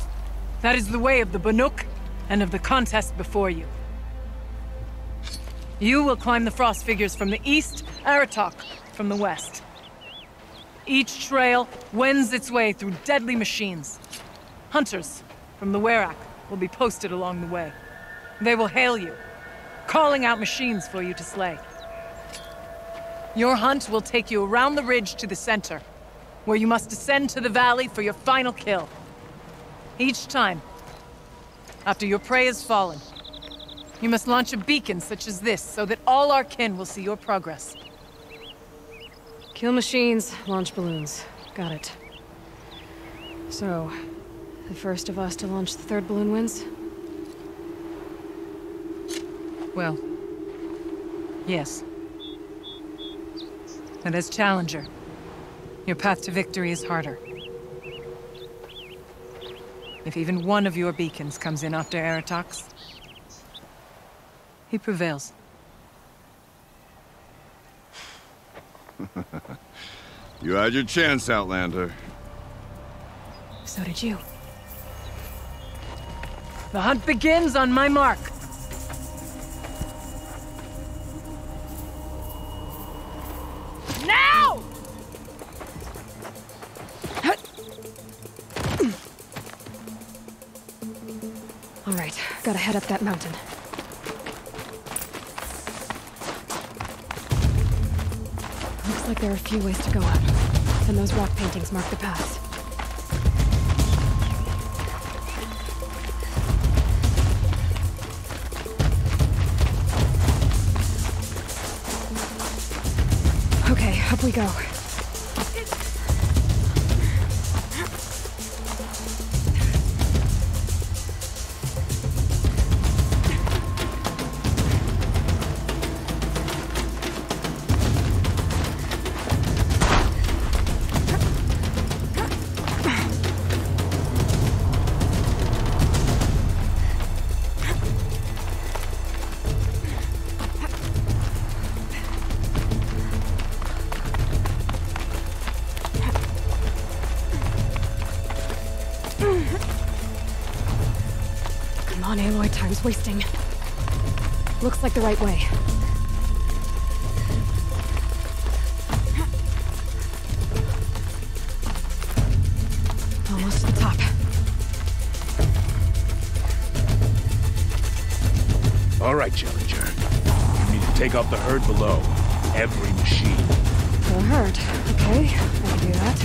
That is the way of the Banuk, and of the contest before you. You will climb the Frost Figures from the east, Aratak from the west. Each trail wends its way through deadly machines. Hunters from the Werak will be posted along the way. They will hail you, calling out machines for you to slay. Your hunt will take you around the ridge to the center, where you must descend to the valley for your final kill. Each time, after your prey has fallen, you must launch a beacon such as this, so that all our kin will see your progress. Kill machines, launch balloons. Got it. So, the first of us to launch the third balloon wins? Well, yes. And as Challenger, your path to victory is harder. If even one of your beacons comes in after Aratak's, he prevails. You had your chance, Outlander. So did you. The hunt begins on my mark. Now! All right, gotta head up that mountain. Looks like there are a few ways to go up. And those rock paintings mark the paths. Okay, up we go. Come on, Aloy, time's wasting. Looks like the right way. Almost to the top. All right, Challenger. You need to take out the herd below. Every machine. The herd. Okay, I can do that.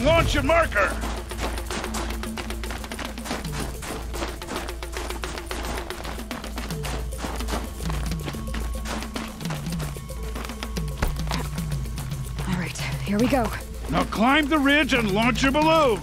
Launch your marker! All right, here we go. Now climb the ridge and launch your balloon!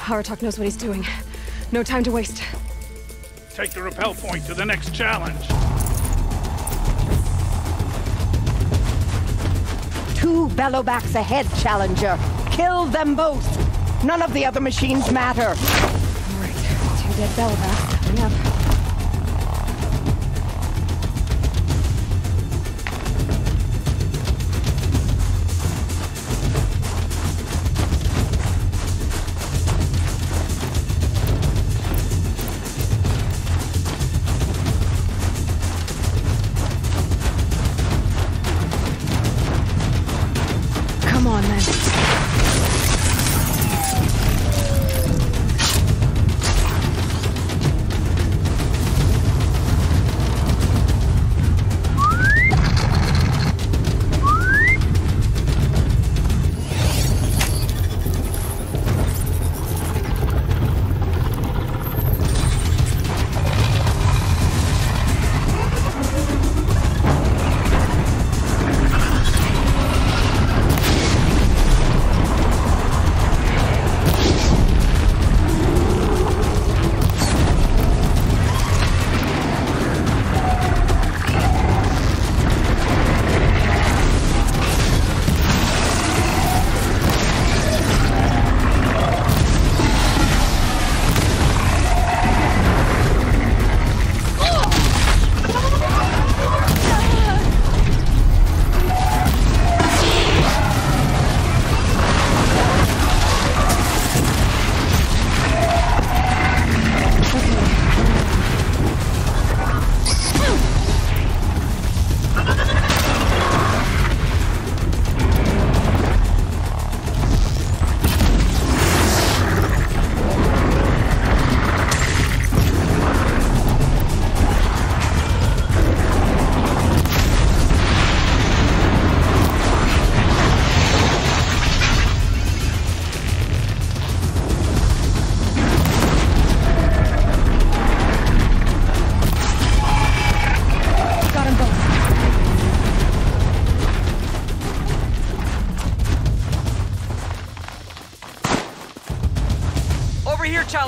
Aratak knows what he's doing. No time to waste. Take the rappel point to the next challenge. 2 bellowbacks ahead, Challenger. Kill them both. None of the other machines matter. All right, 2 dead bellowbacks coming up.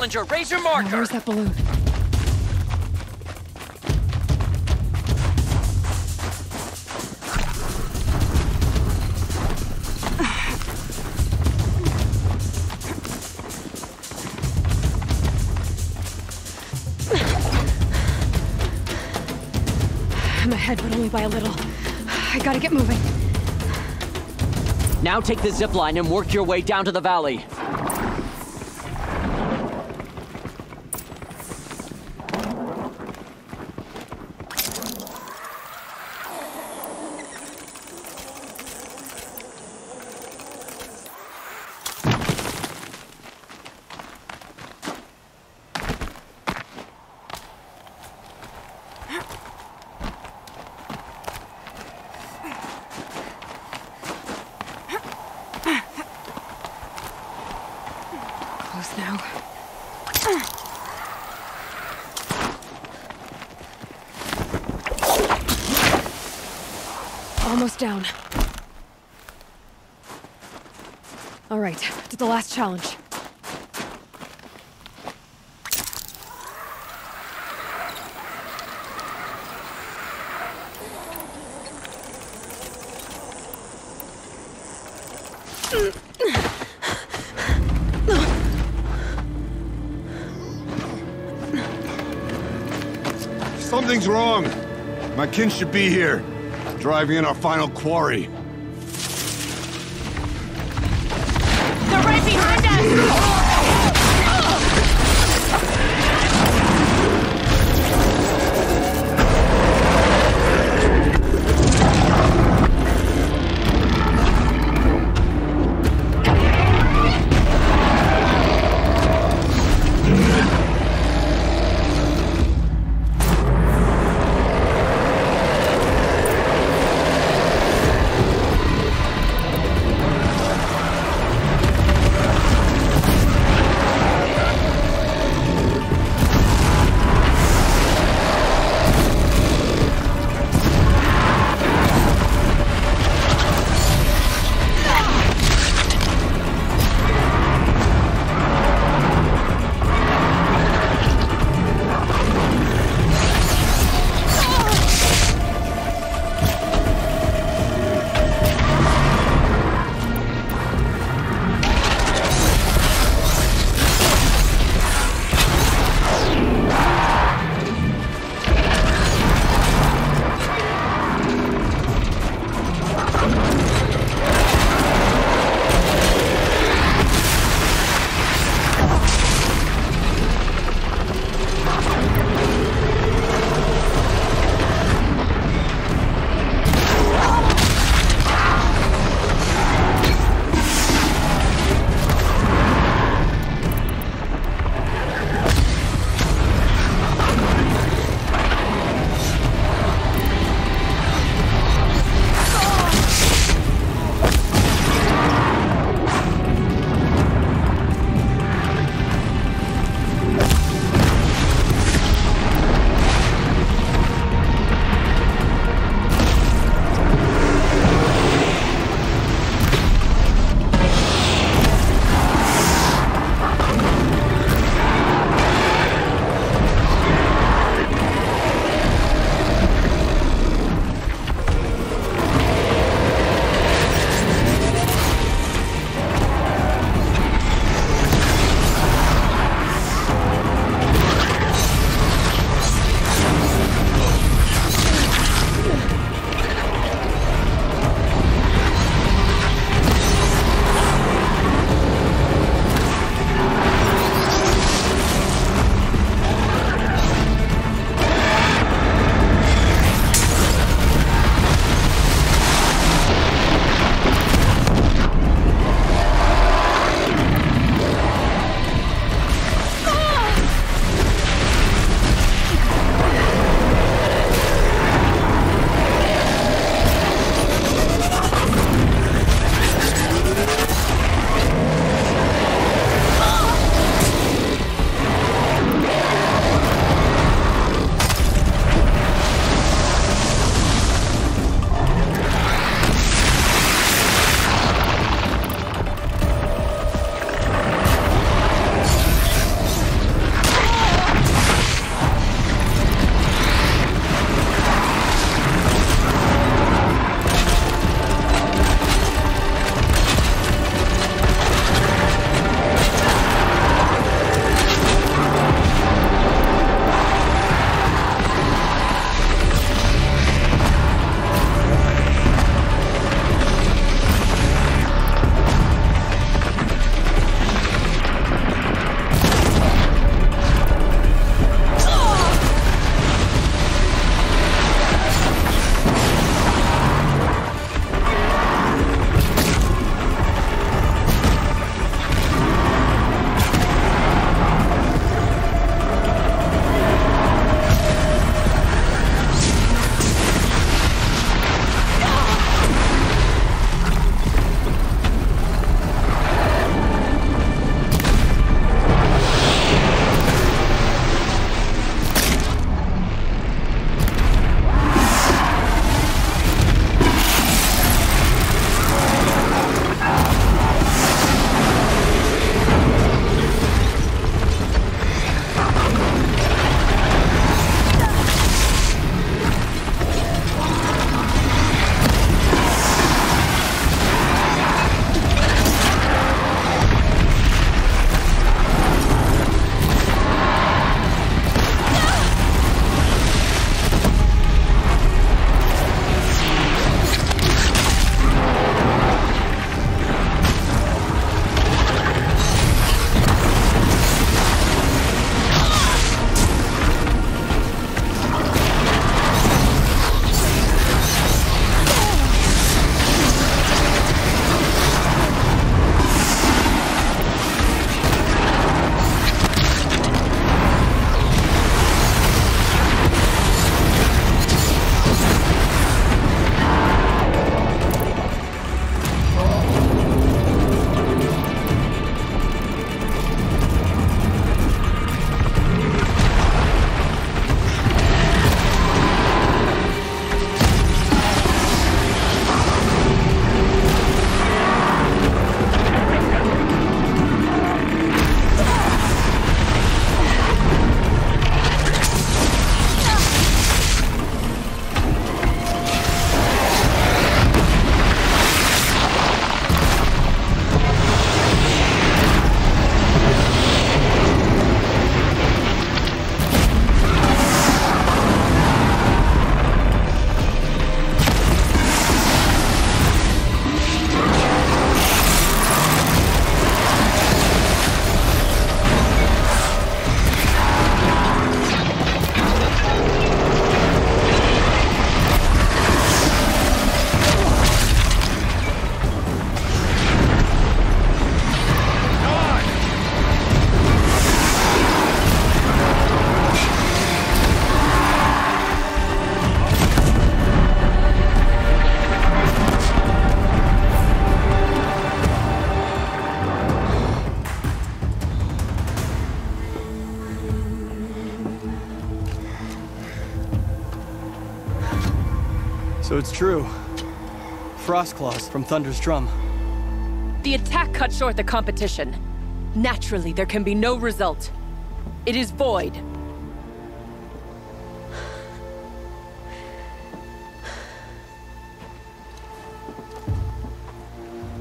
Challenger. Raise your marker. Where's that balloon? I'm ahead, but only by a little. I gotta get moving. Now take the zip line and work your way down to the valley. Close now. Almost down. All right, to the last challenge. Something's wrong. My kin should be here, driving in our final quarry. They're right behind us! So it's true. Frostclaws from Thunder's drum. The attack cut short the competition. Naturally, there can be no result. It is void.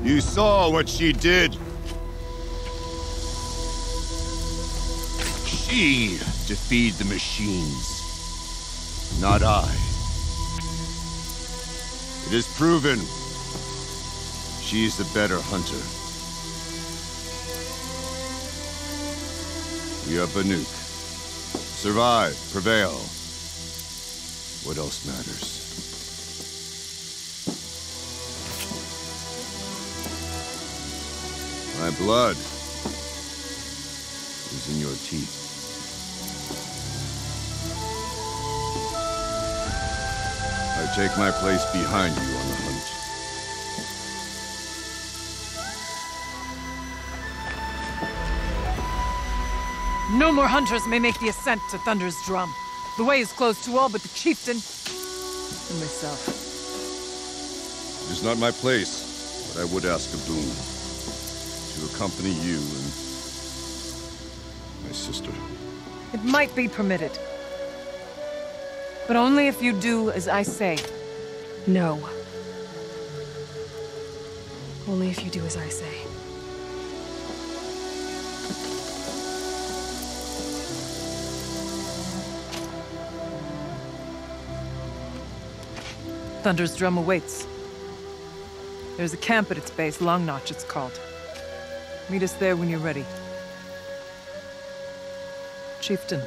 You saw what she did. She defeated the machines, not I. It is proven she's the better hunter. We are Banuk. Survive, prevail. What else matters? My blood is in your teeth. I take my place behind you on the hunt. No more hunters may make the ascent to Thunder's drum. The way is closed to all but the chieftain and myself. It is not my place, but I would ask a boon. To accompany you and my sister. It might be permitted. But only if you do as I say. No. Only if you do as I say. Thunder's drum awaits. There's a camp at its base, Long Notch it's called. Meet us there when you're ready. Chieftain.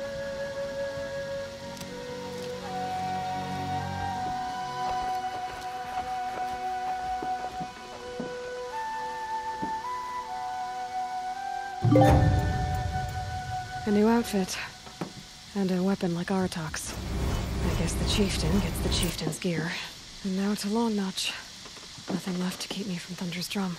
A new outfit. And a weapon like Artok's. I guess the chieftain gets the chieftain's gear. And now to Long Notch. Nothing left to keep me from Thunder's drum.